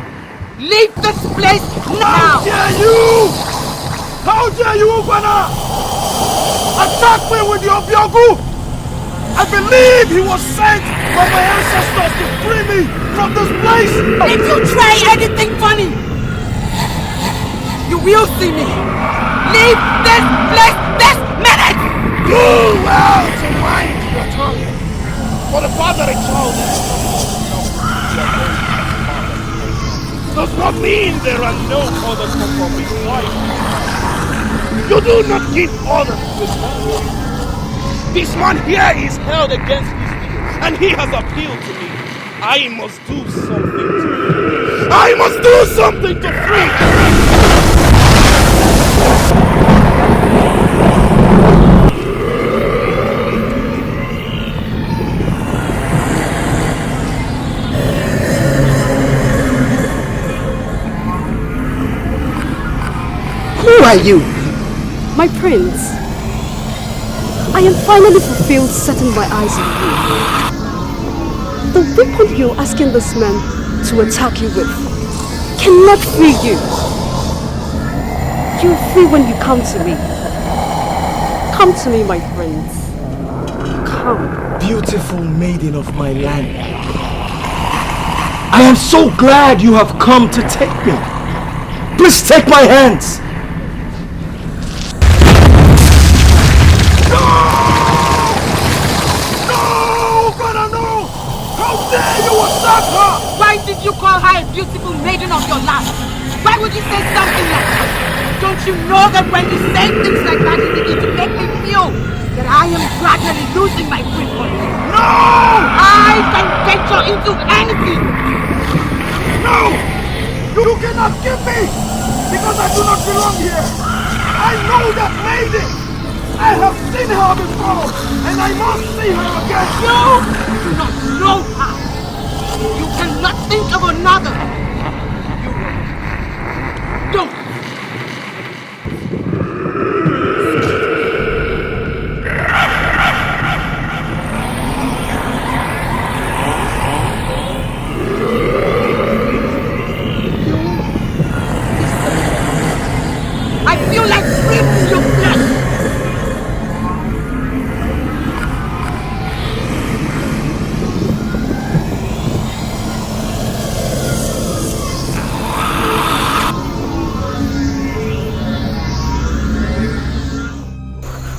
Leave this place now! How dare you! How dare you, Ugwana! Attack me with your Biogu! I believe he was sent by my ancestors to free me from this place! If you try anything funny, you will see me. Leave this place this minute! Do well to mind your tongue. For the fact that a child is does not mean there are no others from his wife. You do not give orders to this man. This man here is held against his will, and he has appealed to me. I must do something to free. I must do something to free. Who are you? My prince. I am finally fulfilled setting my eyes on you. The weapon you're asking this man to attack you with cannot free you. You're free when you come to me. Come to me, my prince. Come. Beautiful maiden of my land. I am so glad you have come to take me. Please take my hands. Why did you call her a beautiful maiden of your land? Why would you say something like that? Don't you know that when you say things like that, you begin to make me feel that I am gradually losing my grip on you? No! I can venture into anything! No! You cannot give me! Because I do not belong here! I know that maiden! I have seen her before! And I must see her again! You do not know her! You cannot think of another! You don't! I feel like ripping your flesh!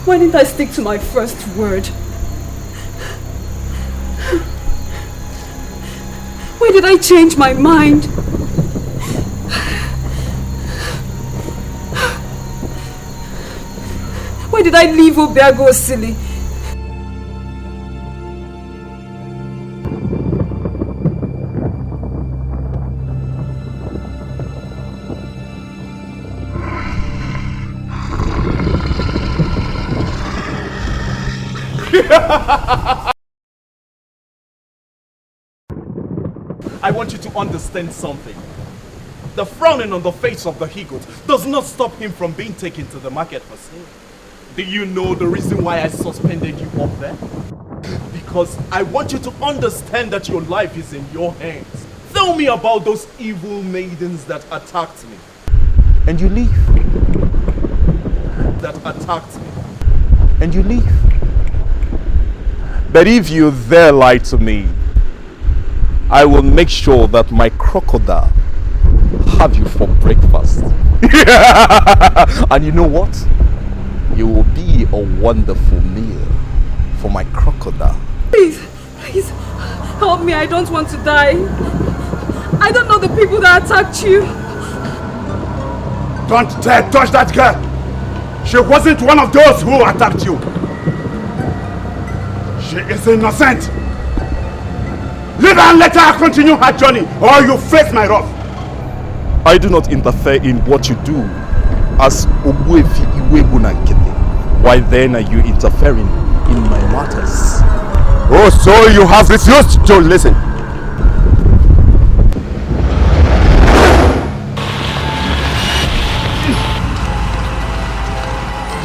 Why didn't I stick to my first word? Why did I change my mind? Why did I leave Obiago silly? I want you to understand something. The frowning on the face of the he-goat does not stop him from being taken to the market for sale. Do you know the reason why I suspended you up there? Because I want you to understand that your life is in your hands. Tell me about those evil maidens that attacked me. And you leave. That attacked me. And you leave. But if you dare lie to me, I will make sure that my crocodile have you for breakfast. And you know what? You will be a wonderful meal for my crocodile. Please, please, help me. I don't want to die. I don't know the people that attacked you. Don't dare touch that girl. She wasn't one of those who attacked you. She is innocent. Leave her and let her continue her journey, or you face my wrath. I do not interfere in what you do as Ugezu Iwebunankete. Why then are you interfering in my matters? Oh, so you have refused to listen.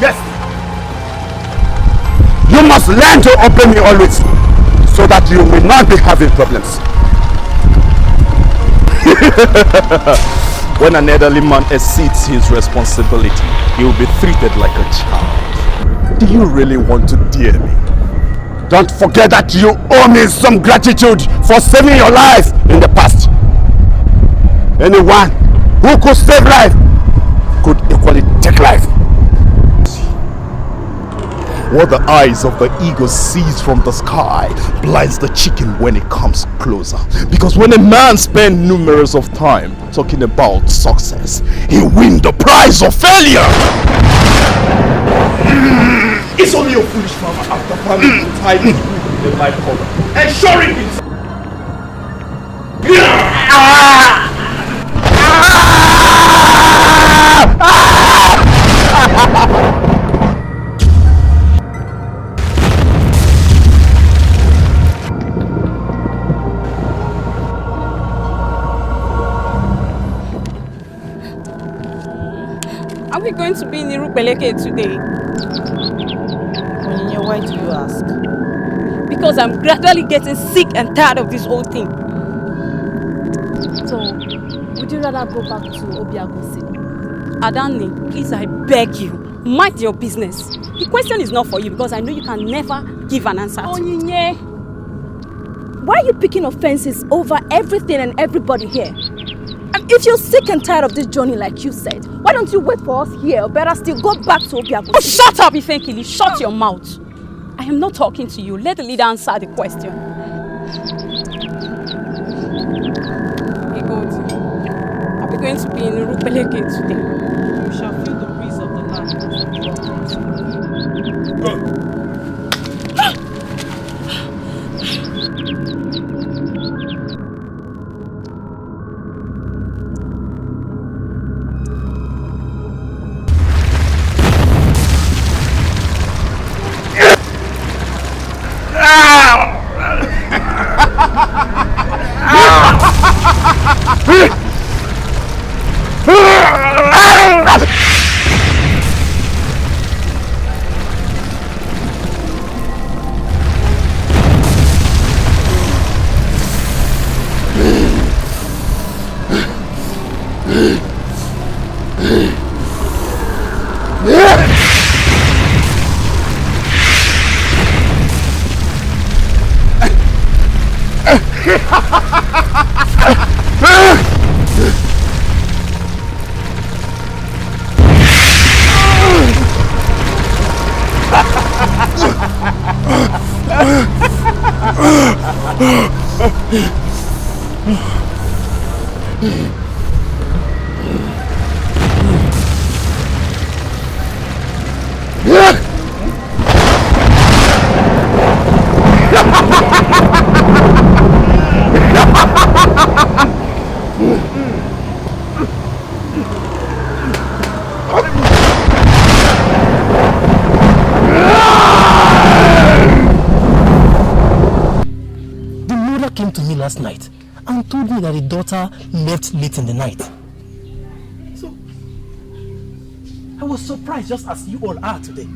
Yes. You must learn to obey me always, so that you will not be having problems. When an elderly man exceeds his responsibility, he will be treated like a child. Do you really want to dare me? Don't forget that you owe me some gratitude for saving your life in the past. Anyone who could save life could equally take life. What the eyes of the eagle sees from the sky blinds the chicken when it comes closer. Because when a man spends numerous of time talking about success, he wins the prize of failure. It's only a foolish farmer after farming tied with the life cover, ensuring his... Are we going to be in Irupeleke today? Why do you ask? Because I'm gradually getting sick and tired of this whole thing. So, would you rather go back to Obiagosi? Adani, please, I beg you, mind your business. The question is not for you because I know you can never give an answer. Onyinye, why are you picking offenses over everything and everybody here? And if you're sick and tired of this journey like you said, why don't you wait for us here or better still go back to Obiagosi? Oh, shut up, Ifenkili, shut your mouth. I am not talking to you. Let the leader answer the question. Are we going to be in Irupeleke today? We shall feel the breeze of the land as we walk. came to me last night and told me that the daughter left late in the night. So, I was surprised just as you all are today.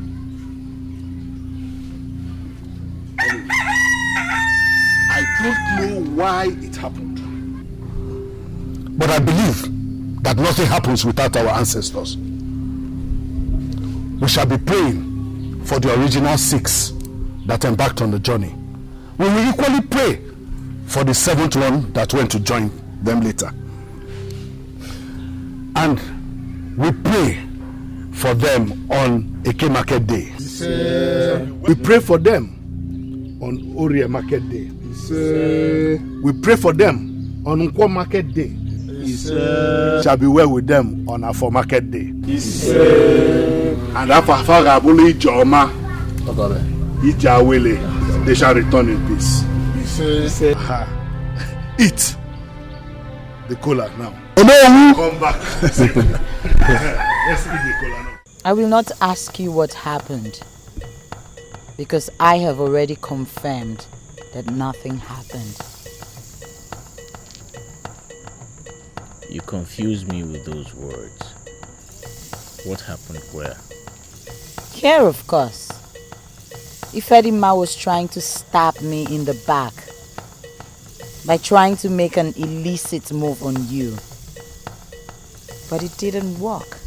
I don't know why it happened. But I believe that nothing happens without our ancestors. We shall be praying for the original 6 that embarked on the journey. We will equally pray for the 7th one that went to join them later. And we pray for them on Eke Market Day. We pray for them on Orie Market Day. We pray for them on Nkwo Market Day. Shall be well with them on Afo Market Day. And after Fagabuli Joma, Ijawele, they shall return in peace. Eat the cola now. Come back. Let's eat the cola now. I will not ask you what happened, because I have already confirmed that nothing happened. You confuse me with those words. What happened where? Here, of course. Ifedima was trying to stab me in the back by trying to make an illicit move on you. But it didn't work,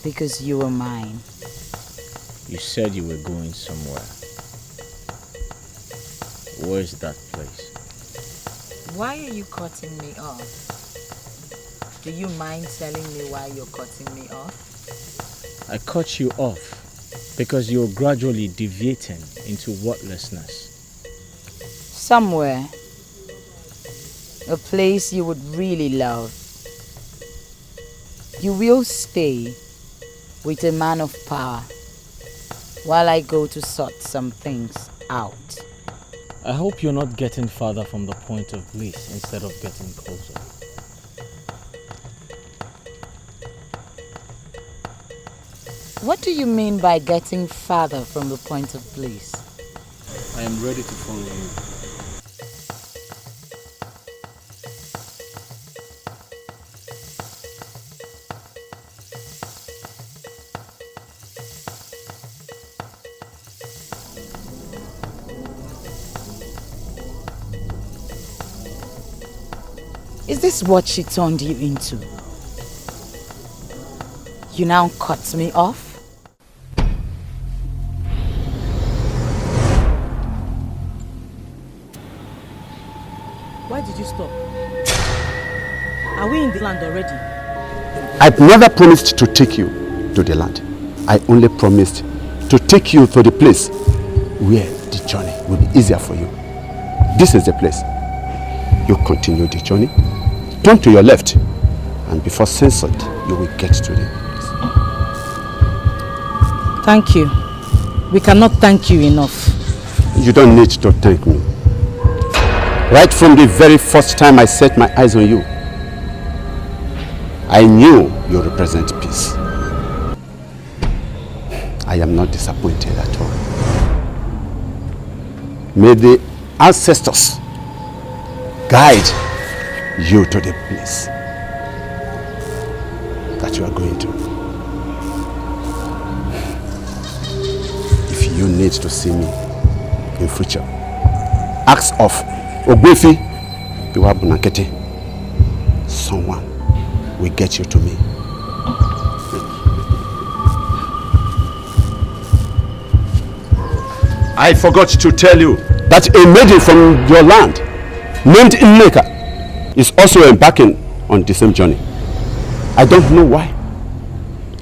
because you were mine. You said you were going somewhere. Where is that place? Why are you cutting me off? Do you mind telling me why you're cutting me off? I cut you off because you're gradually deviating into worthlessness. Somewhere. A place you would really love. You will stay with a man of power while I go to sort some things out. I hope you're not getting farther from the point of bliss instead of getting closer. What do you mean by getting farther from the point of bliss? I am ready to follow you. Is this what she turned you into? You now cut me off? Why did you stop? Are we in the land already? I've never promised to take you to the land. I only promised to take you to the place where the journey will be easier for you. This is the place. You continue the journey, turn to your left, and before sunset, you will get to the place. Thank you. We cannot thank you enough. You don't need to thank me. Right from the very first time I set my eyes on you, I knew you represent peace. I am not disappointed at all. May the ancestors guide you to the place that you are going to. If you need to see me in future, ask of Ogwefi Iwabunakete. Someone will get you to me. I forgot to tell you that a maiden from your land named Nneka is also embarking on the same journey. I don't know why.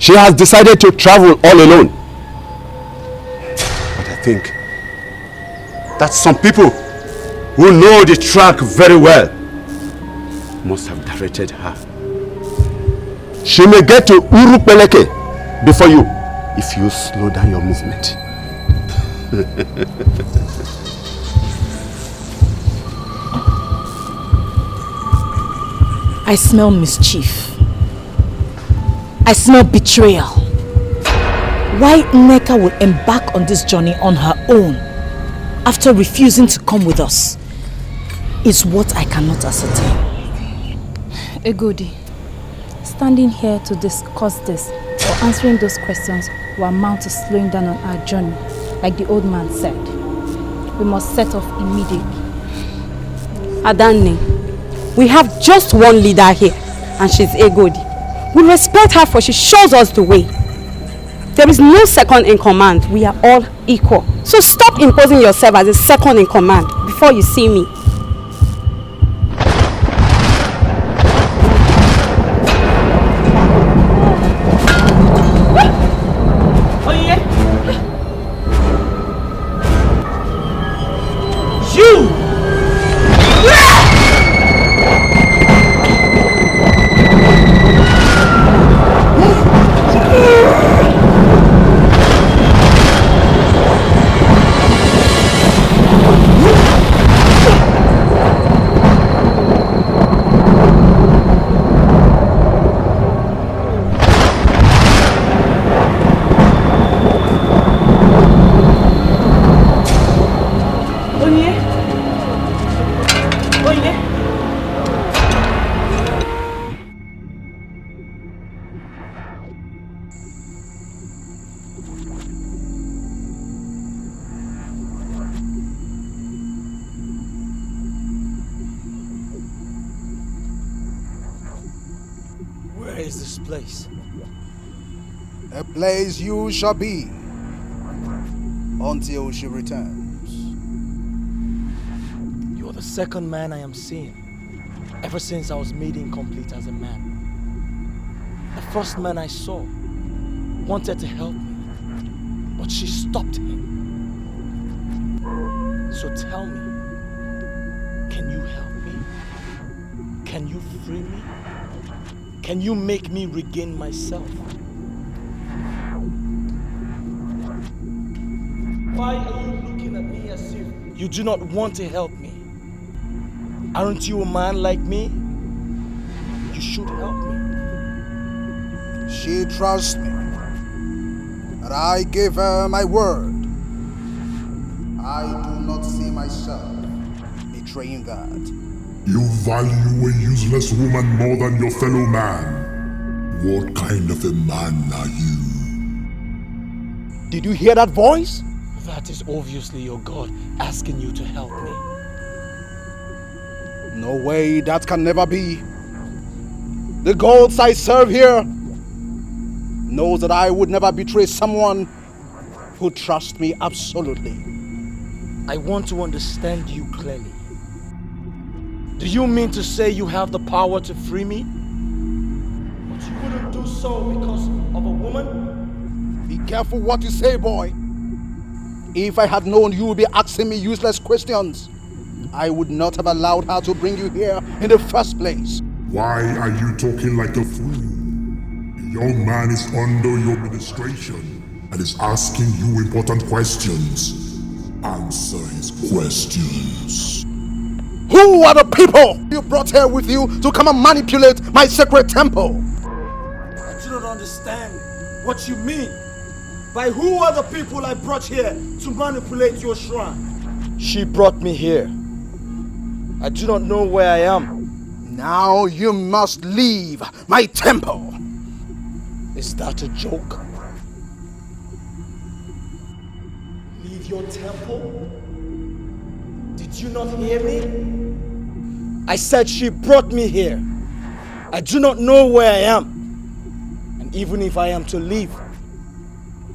She has decided to travel all alone. But I think that some people who know the track very well must have directed her. She may get to Urupeleke before you if you slow down your movement. I smell mischief. I smell betrayal. Why Nneka will embark on this journey on her own after refusing to come with us is what I cannot ascertain. Egodi, standing here to discuss this or answering those questions will amount to slowing down on our journey, like the old man said. We must set off immediately. Adanne, we have just one leader here, and she's Egodi. We respect her for she shows us the way. There is no second in command. We are all equal. So stop imposing yourself as a second in command before you see me. A place you shall be until she returns. You are the second man I am seeing ever since I was made incomplete as a man. The first man I saw wanted to help me, but she stopped him. So tell me, can you help me? Can you free me? Can you make me regain myself? Why are you looking at me as if you do not want to help me? Aren't you a man like me? You should help me. She trusts me, and I gave her my word. I do not see myself betraying that. You value a useless woman more than your fellow man. What kind of a man are you? Did you hear that voice? That is obviously your God asking you to help me. No way, that can never be. The gods I serve here knows that I would never betray someone who trusts me absolutely. I want to understand you clearly. Do you mean to say you have the power to free me? But you wouldn't do so because of a woman? Be careful what you say, boy. If I had known you would be asking me useless questions, I would not have allowed her to bring you here in the first place. Why are you talking like a fool? The young man is under your administration and is asking you important questions. Answer his questions. Who are the people you brought here with you to come and manipulate my sacred temple? I do not understand what you mean. By who are the people I brought here to manipulate your shrine? She brought me here. I do not know where I am. Now you must leave my temple. Is that a joke? Leave your temple? Did you not hear me? I said she brought me here. I do not know where I am. And even if I am to leave,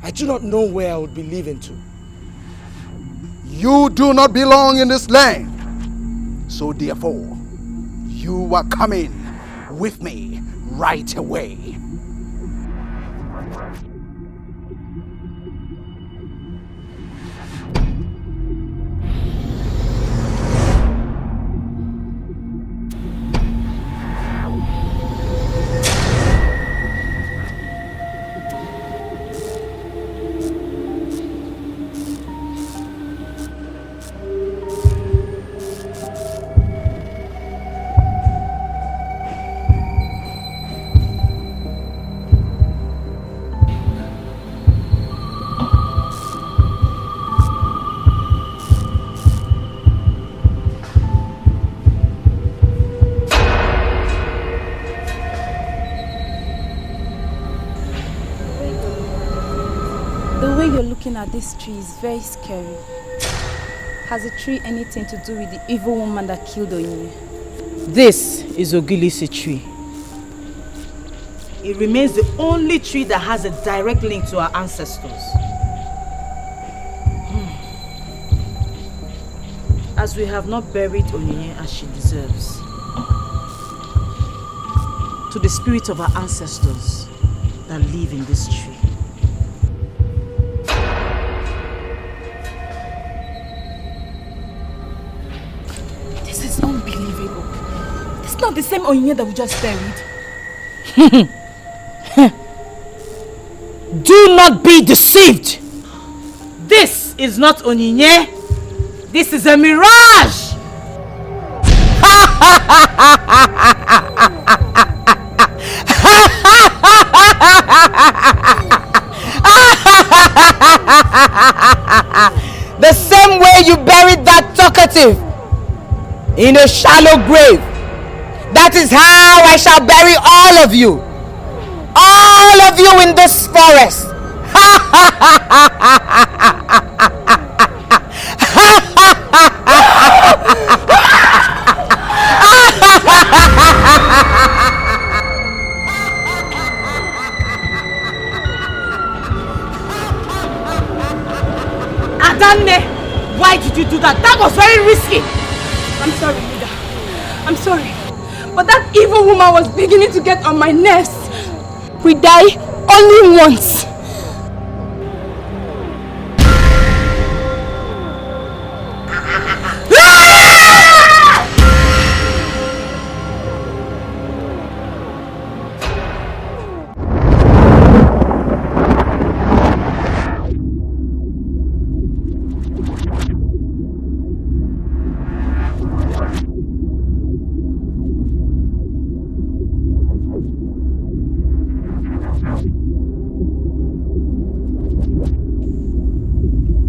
I do not know where I would be leaving to. You do not belong in this land. So therefore, you are coming with me right away. at this tree is very scary. Has the tree anything to do with the evil woman that killed Ini? This is Ogilisi tree. It remains the only tree that has a direct link to our ancestors. As we have not buried Onyinye as she deserves. To the spirit of our ancestors that live in this tree. This is unbelievable. This is not the same Onyinye that we just buried. Do not be deceived! This is not Onyinye. This is a mirage! The same way you buried that talkative in a shallow grave, that is how I shall bury all of you. All of you in this forest. Adanne, why did you do that? That was very risky. I'm sorry, Leader. I'm sorry. But that evil woman was beginning to get on my nerves. We die only once.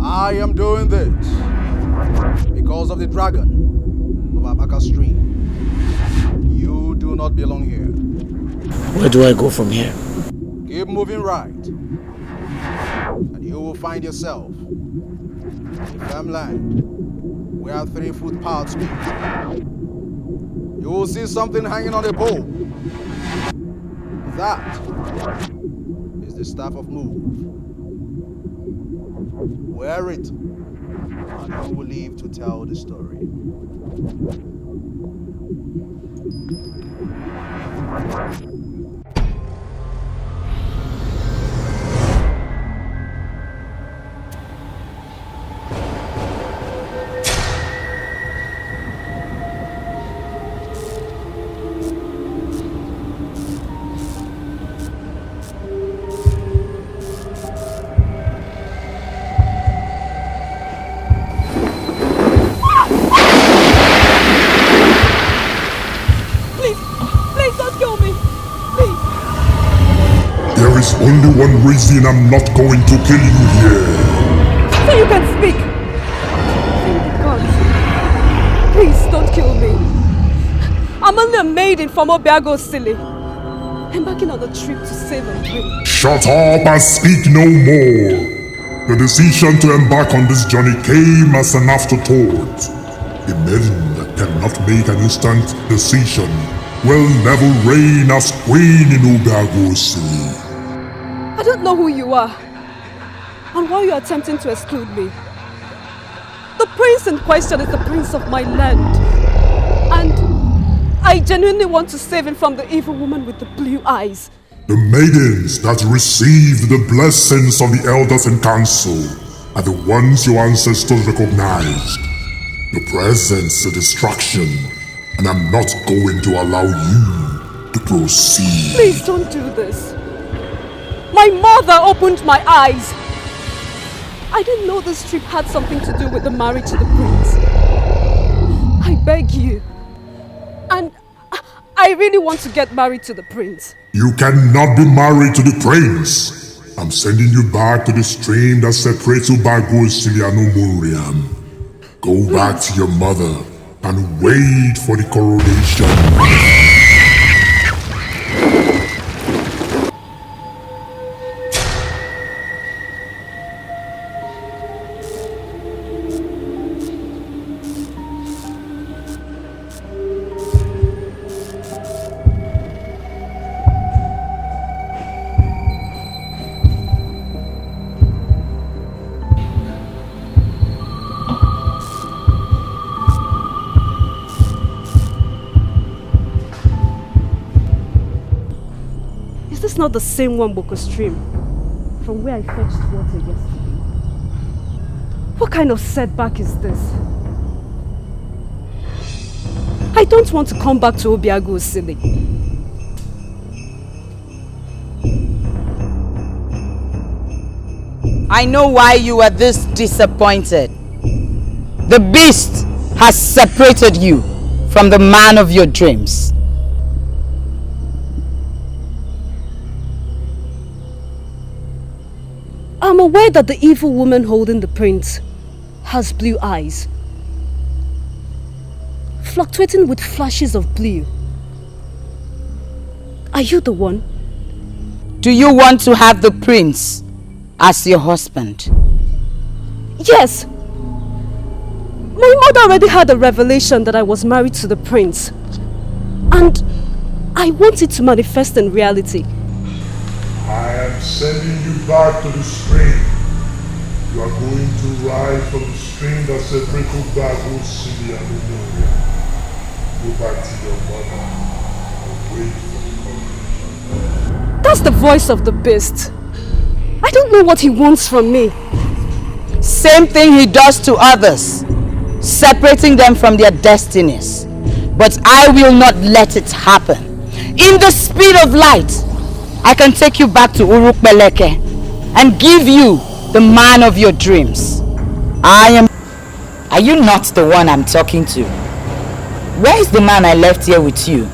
I am doing this because of the dragon of Abaka stream. You do not belong here. Where do I go from here? Keep moving right, and you will find yourself in firm land where 3 footpaths meet. You will see something hanging on a pole. That is the staff of move. Wear it, and you will live to tell the story. There is only one reason I'm not going to kill you here. So you can speak. God, please don't kill me. I'm only a maiden from Obiago Silly, embarking on a trip to save a dream. Shut up and speak no more. The decision to embark on this journey came as an afterthought. A maiden that cannot make an instant decision will never reign as queen in Obiago Silly. I don't know who you are and why you're attempting to exclude me. The prince in question is the prince of my land, and I genuinely want to save him from the evil woman with the blue eyes. The maidens that received the blessings of the elders and council are the ones your ancestors recognized. Your presence is a distraction, and I'm not going to allow you to proceed. Please don't do this. My mother opened my eyes. I didn't know this trip had something to do with the marriage to the prince. I beg you. And I really want to get married to the prince. You cannot be married to the prince. I'm sending you back to the stream that separates Obago Siliano Muriam. Go back to your mother and wait for the coronation. this not the same Wamboko stream from where I fetched water yesterday? What kind of setback is this? I don't want to come back to Obiagu Osili. I know why you are this disappointed. The beast has separated you from the man of your dreams. I'm aware that the evil woman holding the prince has blue eyes, fluctuating with flashes of blue. Are you the one? Do you want to have the prince as your husband? Yes. My mother already had a revelation that I was married to the prince. And I want it to manifest in reality. I am sending you back to the stream. You are going to ride from the stream that separates Obago City and Ugezu. Go back to your mother and wait for the. That's the voice of the beast. I don't know what he wants from me. Same thing he does to others, separating them from their destinies. But I will not let it happen. In the speed of light, I can take you back to Urukbeleke and give you the man of your dreams. Are you not the one I'm talking to? Where is the man I left here with you?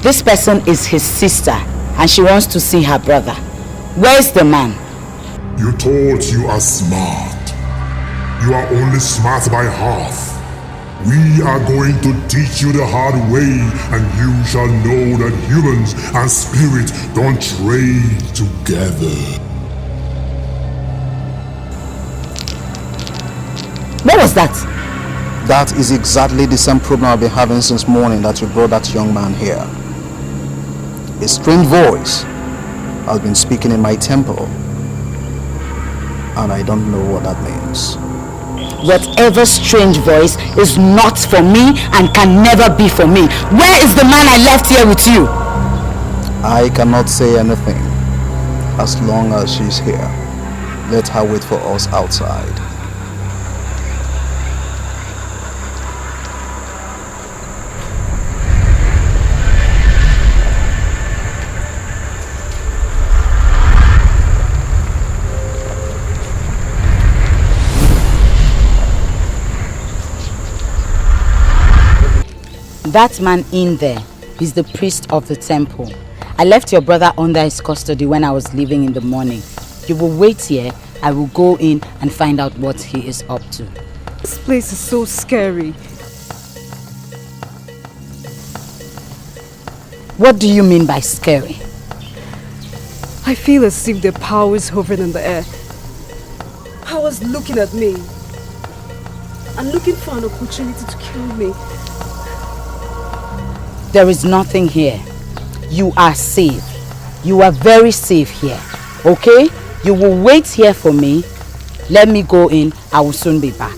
This person is his sister and she wants to see her brother. Where is the man? You thought you are smart. You are only smart by half. We are going to teach you the hard way, and you shall know that humans and spirit don't trade together. What was that? That is exactly the same problem I've been having since morning that you brought that young man here. A strange voice has been speaking in my temple, and I don't know what that means. Whatever strange voice is not for me and can never be for me. Where is the man I left here with you? I cannot say anything as long as she's here. Let her wait for us outside. That man in there is the priest of the temple. I left your brother under his custody when I was leaving in the morning. You will wait here. I will go in and find out what he is up to. This place is so scary. What do you mean by scary? I feel as if their power is hovering in the air. Powers looking at me and looking for an opportunity to kill me. There is nothing here. You are safe. You are very safe here. Okay? You will wait here for me. Let me go in. I will soon be back.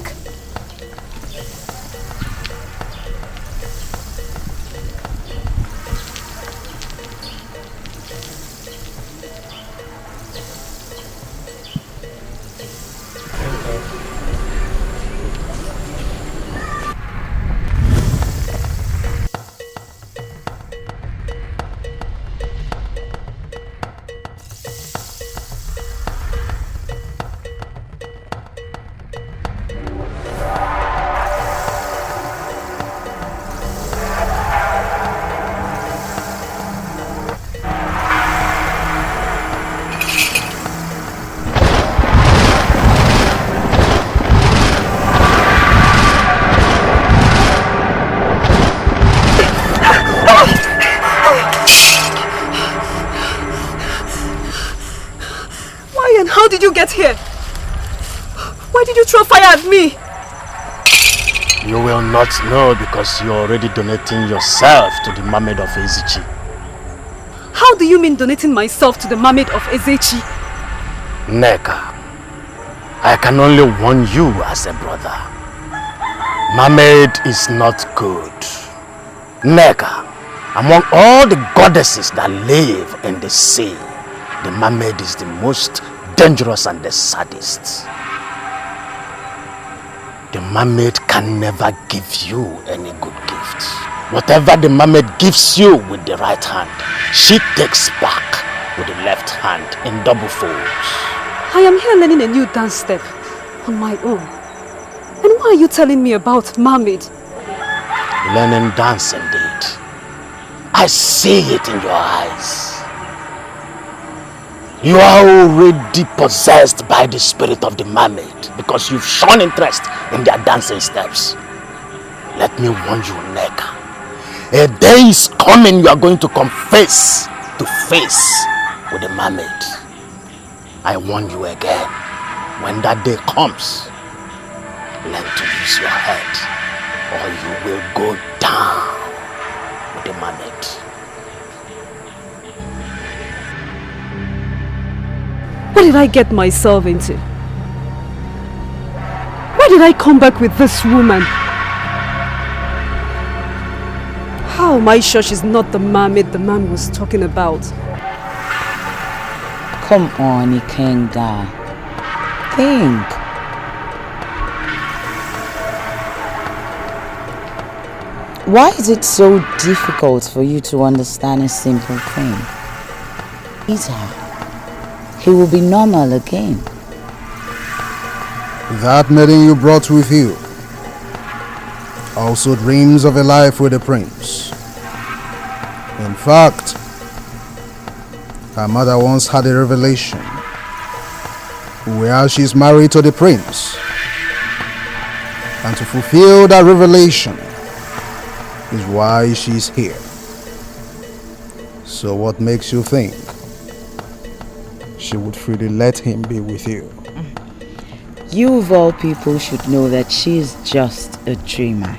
Here? Why did you throw fire at me? You will not know because you're already donating yourself to the mermaid of Ezichi. How do you mean donating myself to the mermaid of Ezichi? Neka, I can only warn you as a brother. Mermaid is not good. Neka, Among all the goddesses that live in the sea, the mermaid is the most dangerous and the saddest. The mermaid can never give you any good gift. Whatever the mermaid gives you with the right hand, she takes back with the left hand in double folds. I am here learning a new dance step on my own. And why are you telling me about mermaid? Learning dance indeed. I see it in your eyes. You are already possessed by the spirit of the mermaid because you've shown interest in their dancing steps. Let me warn you, Neka. A day is coming you are going to come face to face with the mermaid. I warn you again, when that day comes, learn to use your head or you will go down with the mermaid. What did I get myself into? Why did I come back with this woman? How am I sure she's not the mermaid the man was talking about? Come on, Ikenga. Think. Why is it so difficult for you to understand a simple thing? Peter, he will be normal again. That maiden you brought with you also dreams of a life with the prince. In fact, her mother once had a revelation where she's married to the prince. And to fulfill that revelation is why she's here. So what makes you think she would freely let him be with you? You of all people should know that she is just a dreamer.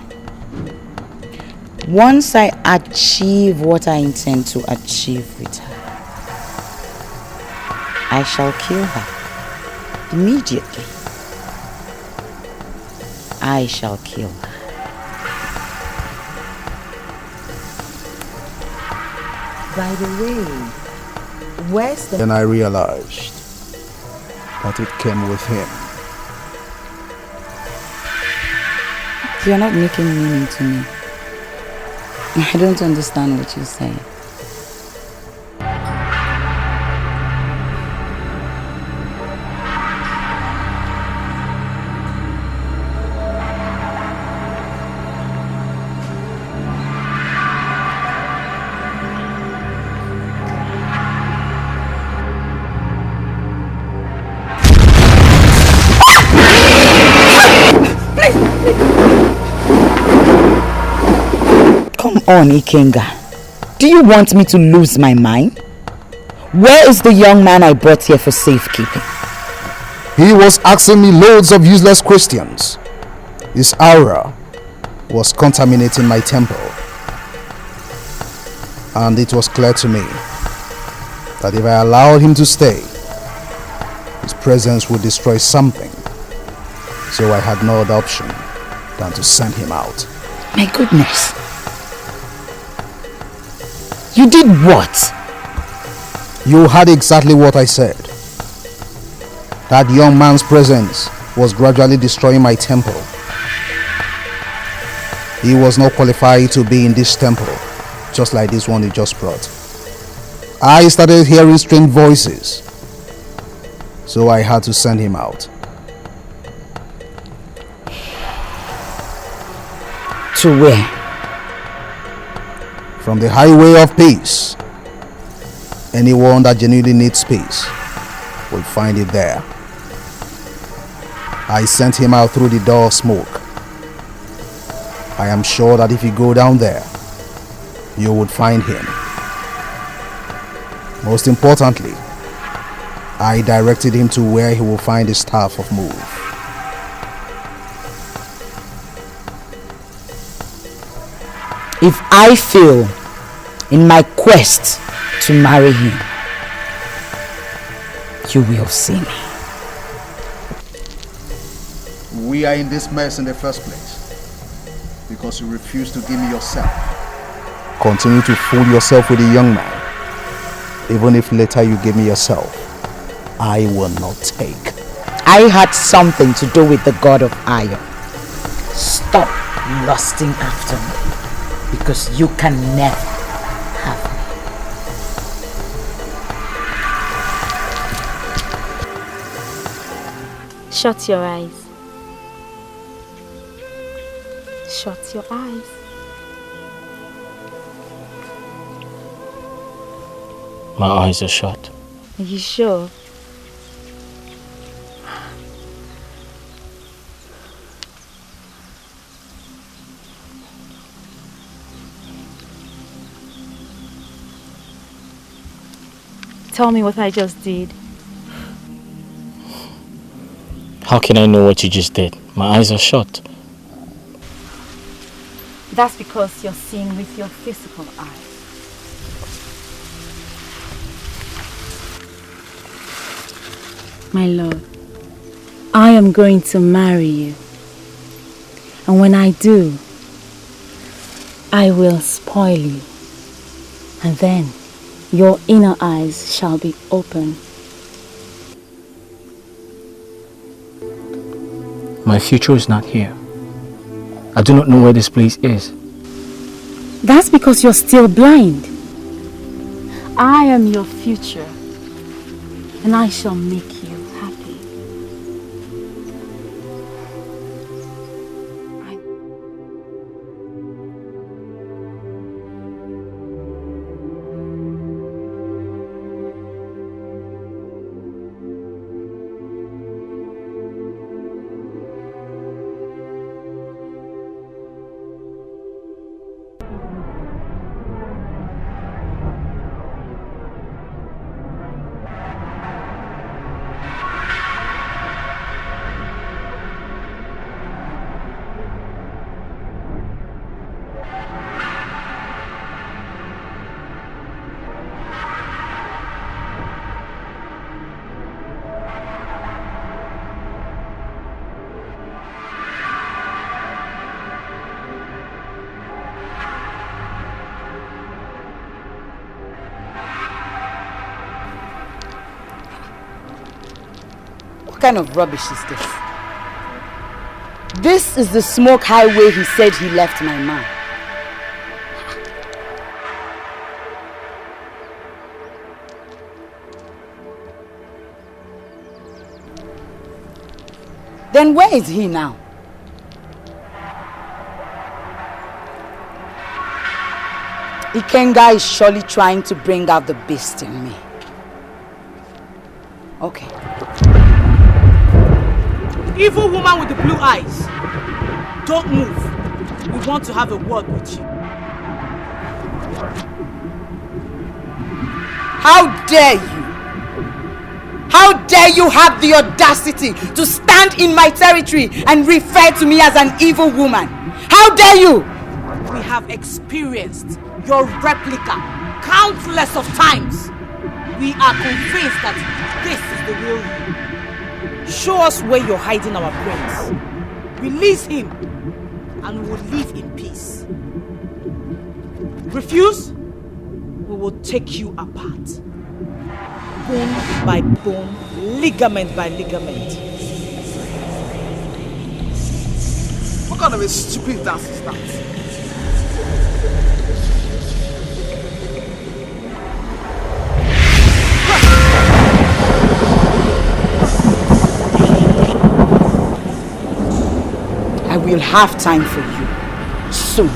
Once I achieve what I intend to achieve with her, I shall kill her immediately. I shall kill her. By the way, where's the... Then I realized that it came with him. You're not making meaning to me. I don't understand what you're saying. Come on, Ikenga. Do you want me to lose my mind? Where is the young man I brought here for safekeeping? He was asking me loads of useless questions. His aura was contaminating my temple. And it was clear to me that if I allowed him to stay, his presence would destroy something. So I had no other option than to send him out. My goodness. You did what? You heard exactly what I said. That young man's presence was gradually destroying my temple. He was not qualified to be in this temple, just like this one you just brought. I started hearing strange voices, so I had to send him out. To where? From the highway of peace. Anyone that genuinely needs peace will find it there. I sent him out through the door of smoke. I am sure that if you go down there, you would find him. Most importantly, I directed him to where he will find the staff of move. If I fail in my quest to marry him, you will see me. We are in this mess in the first place because you refused to give me yourself. continue to fool yourself with a young man. Even if later you give me yourself, I will not take. I had something to do with the god of iron. Stop lusting after me, because you can never have me. Shut your eyes. Shut your eyes. My eyes are shut. Are you sure? Tell me what I just did. How can I know what you just did? My eyes are shut. That's because you're seeing with your physical eyes. My love, I am going to marry you. And when I do, I will spoil you. And then your inner eyes shall be open. My future is not here. I do not know where this place is. That's because you're still blind. I am your future, and I shall make you happy. What kind of rubbish is this? This is the smoke highway he said he left my man. Then where is he now? Ikenga is surely trying to bring out the beast in me. Okay. Evil woman with the blue eyes. Don't move. We want to have a word with you. How dare you? How dare you have the audacity to stand in my territory and refer to me as an evil woman? How dare you? We have experienced your replica countless of times. We are convinced that this is the real you. Show us where you're hiding our prince. Release him and we will live in peace. Refuse? We will take you apart. Bone by bone, ligament by ligament. What kind of a stupid dance is that? I will have time for you soon.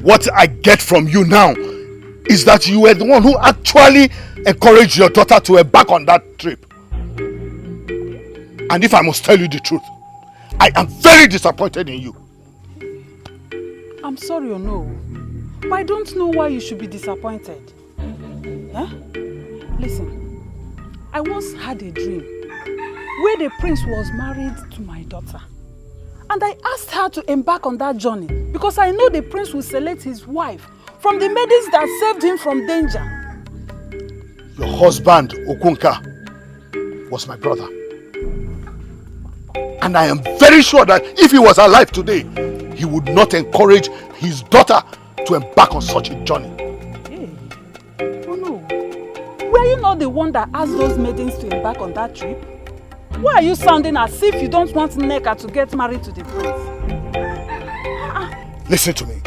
What I get from you now is that you were the one who actually encouraged your daughter to embark on that trip. And if I must tell you the truth, I am very disappointed in you. I'm sorry, no, but I don't know why you should be disappointed. Huh? Listen, I once had a dream where the prince was married to my daughter. And I asked her to embark on that journey because I know the prince will select his wife from the maidens that saved him from danger. Your husband, Okunka, was my brother. And I am very sure that if he was alive today, he would not encourage his daughter to embark on such a journey. Hey. Oh no. Were you not the one that asked those maidens to embark on that trip? Why are you sounding as if you don't want Nneka to get married to the prince? Listen to me.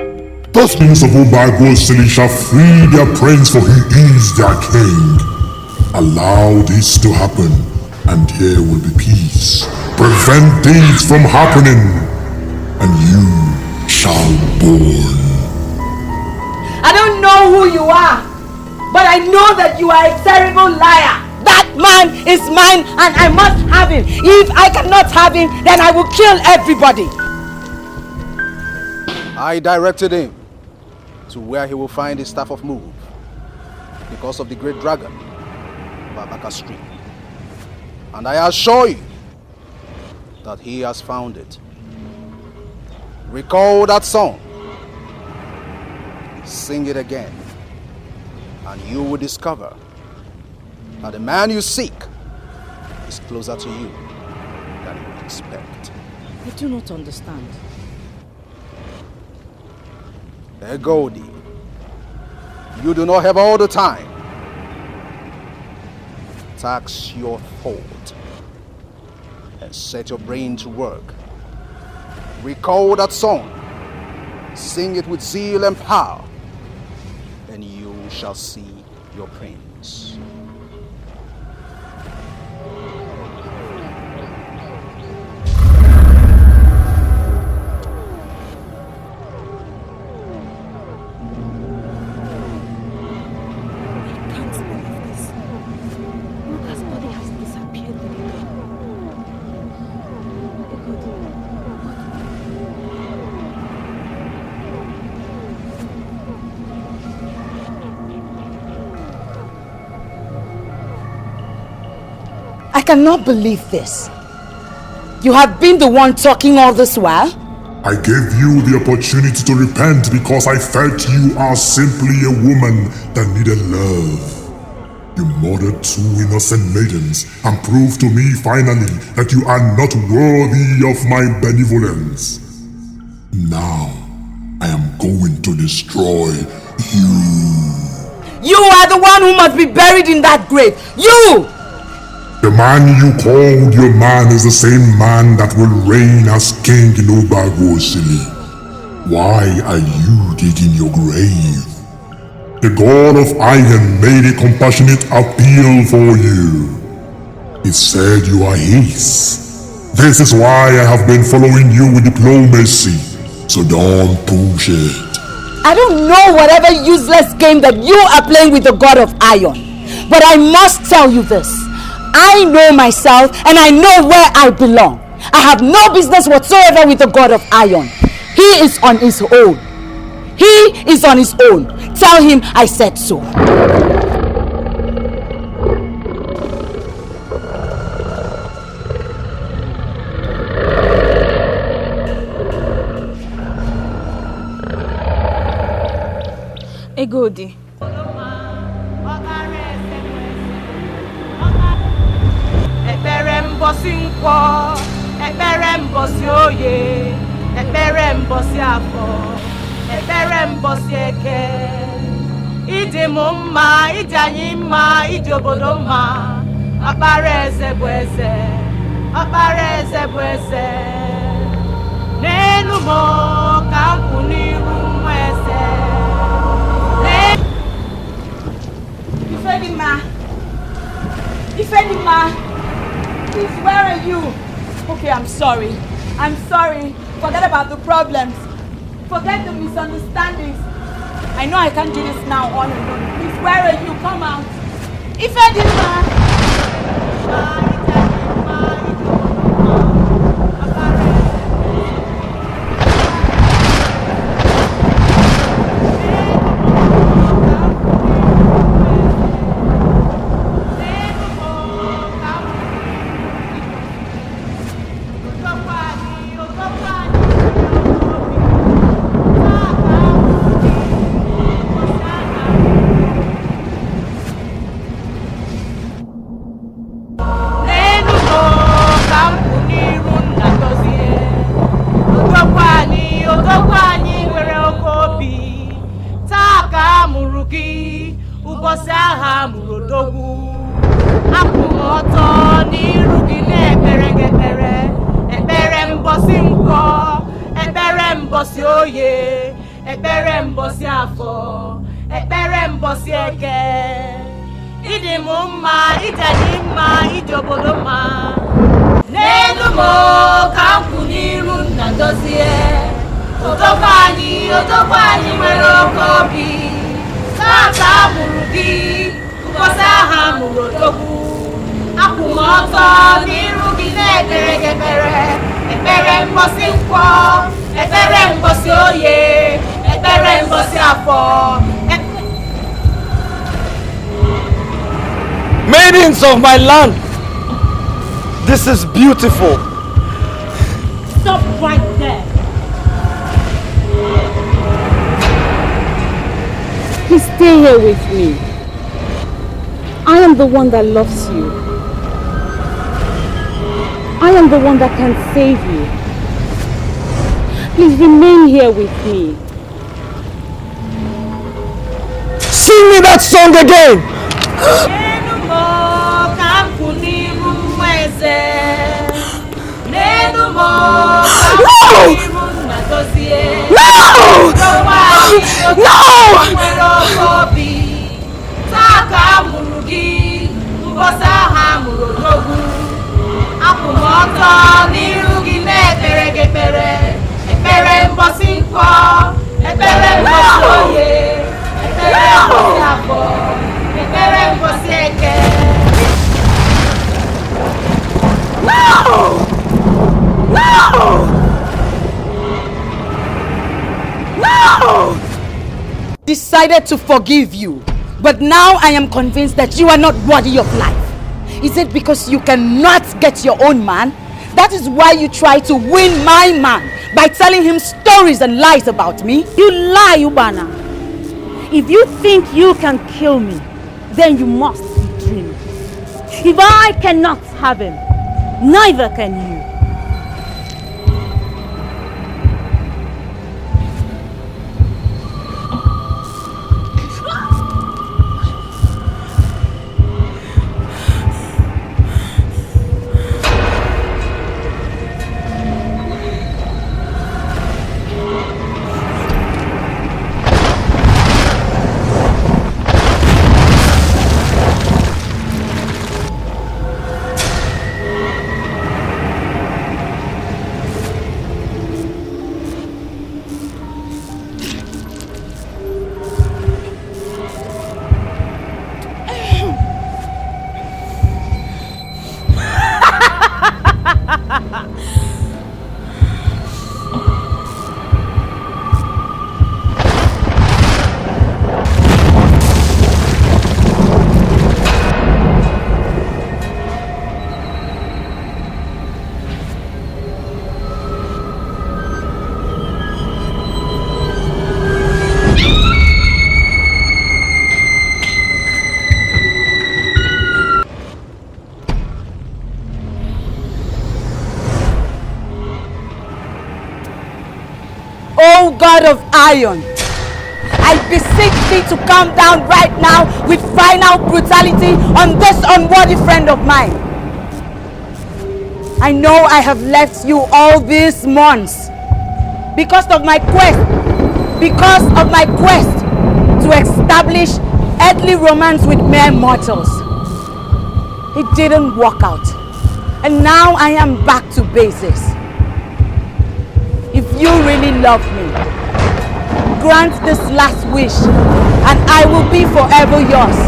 Those kings of Ugezu shall free their prince, for he is their king. Allow this to happen, and there will be peace. Prevent things from happening, and you shall born. I don't know who you are, but I know that you are a terrible liar. That man is mine and I must have him. If I cannot have him, then I will kill everybody. I directed him to where he will find the staff of move because of the great dragon, Babaka Stream. And I assure you that he has found it. Recall that song. Sing it again, and you will discover that the man you seek is closer to you than you expect. I do not understand. Egodi, you do not have all the time. Tax your thought and set your brain to work. Recall that song, sing it with zeal and power, and you shall see your prince. I cannot believe this. You have been the one talking all this while? I gave you the opportunity to repent because I felt you are simply a woman that needed love. You murdered 2 innocent maidens and proved to me finally that you are not worthy of my benevolence. Now, I am going to destroy you. You are the one who must be buried in that grave. You! The man you called your man is the same man that will reign as king in Ugezu. Why are you digging your grave? The god of iron made a compassionate appeal for you. He said you are his. This is why I have been following you with diplomacy. So don't push it. I don't know whatever useless game that you are playing with the god of iron. But I must tell you this. I know myself and I know where I belong. I have no business whatsoever with the god of iron. He is on his own. He is on his own. Tell him I said so. Egodi. Ekpere mbosi oye, ekpere mbosi afọ, ekpere mbosi eke. Ịdị m mma, ịdị anyị mma, ịdị obodo mma. Ọkpara eze bụ eze, ọkpara eze bụ eze. N'elu m ka m kwụ n'iru nwa eze. Ifedima, please, where are you? Okay, I'm sorry. I'm sorry. Forget about the problems. Forget the misunderstandings. I know I can't do this now on and on. Please, where are you? Come out. Ifedima! gị ụbọchị agha mụrụ odogwu akwụ m ọtọ n'iru gị na-ekpere gị ekpere mbọsị nkwọ ekpere mbọsị oye ekpere mbọsị afọ ekpere mbọsị eke ịdị m mma ịdị anyị mma ịdị obodo mma n'elu m ka m kwụ n'iru nna dozie odogwu anyị nwere oke obi taata mụrụ gị ụbọchị agha mụrụ odogwu akwụ m ọtọ n'iru gị na-ekpere gị ekpere mbọsị nkwọ ekpere mbọsị oye ekpere mbọsị afọ. Maidens of my land, this is beautiful. Stop right there. Please stay here with me. I am the one that loves you. I am the one that can save you. Please remain here with me. Sing me that song again! Decided to forgive you, but now I am convinced that you are not worthy of life. Is it because you cannot get your own man? That is why you try to win my man by telling him stories and lies about me? You lie, Ubana. If you think you can kill me, then you must be dreaming. If I cannot have him, neither can you. God of iron, I beseech thee to come down right now with final brutality on this unworthy friend of mine. I know I have left you all these months because of my quest to establish earthly romance with mere mortals. It didn't work out, and now I am back to basics. If you really love me, grant this last wish and I will be forever yours.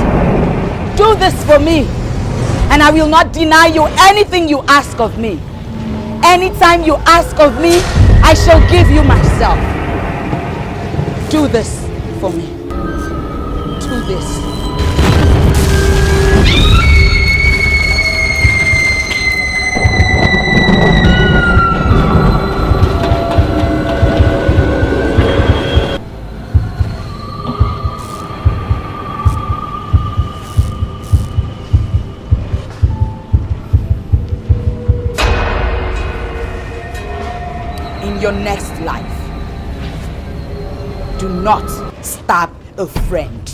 Do this for me and I will not deny you anything you ask of me. Anytime you ask of me, I shall give you myself. Do this for me. Do this. Your next life, do not stab a friend.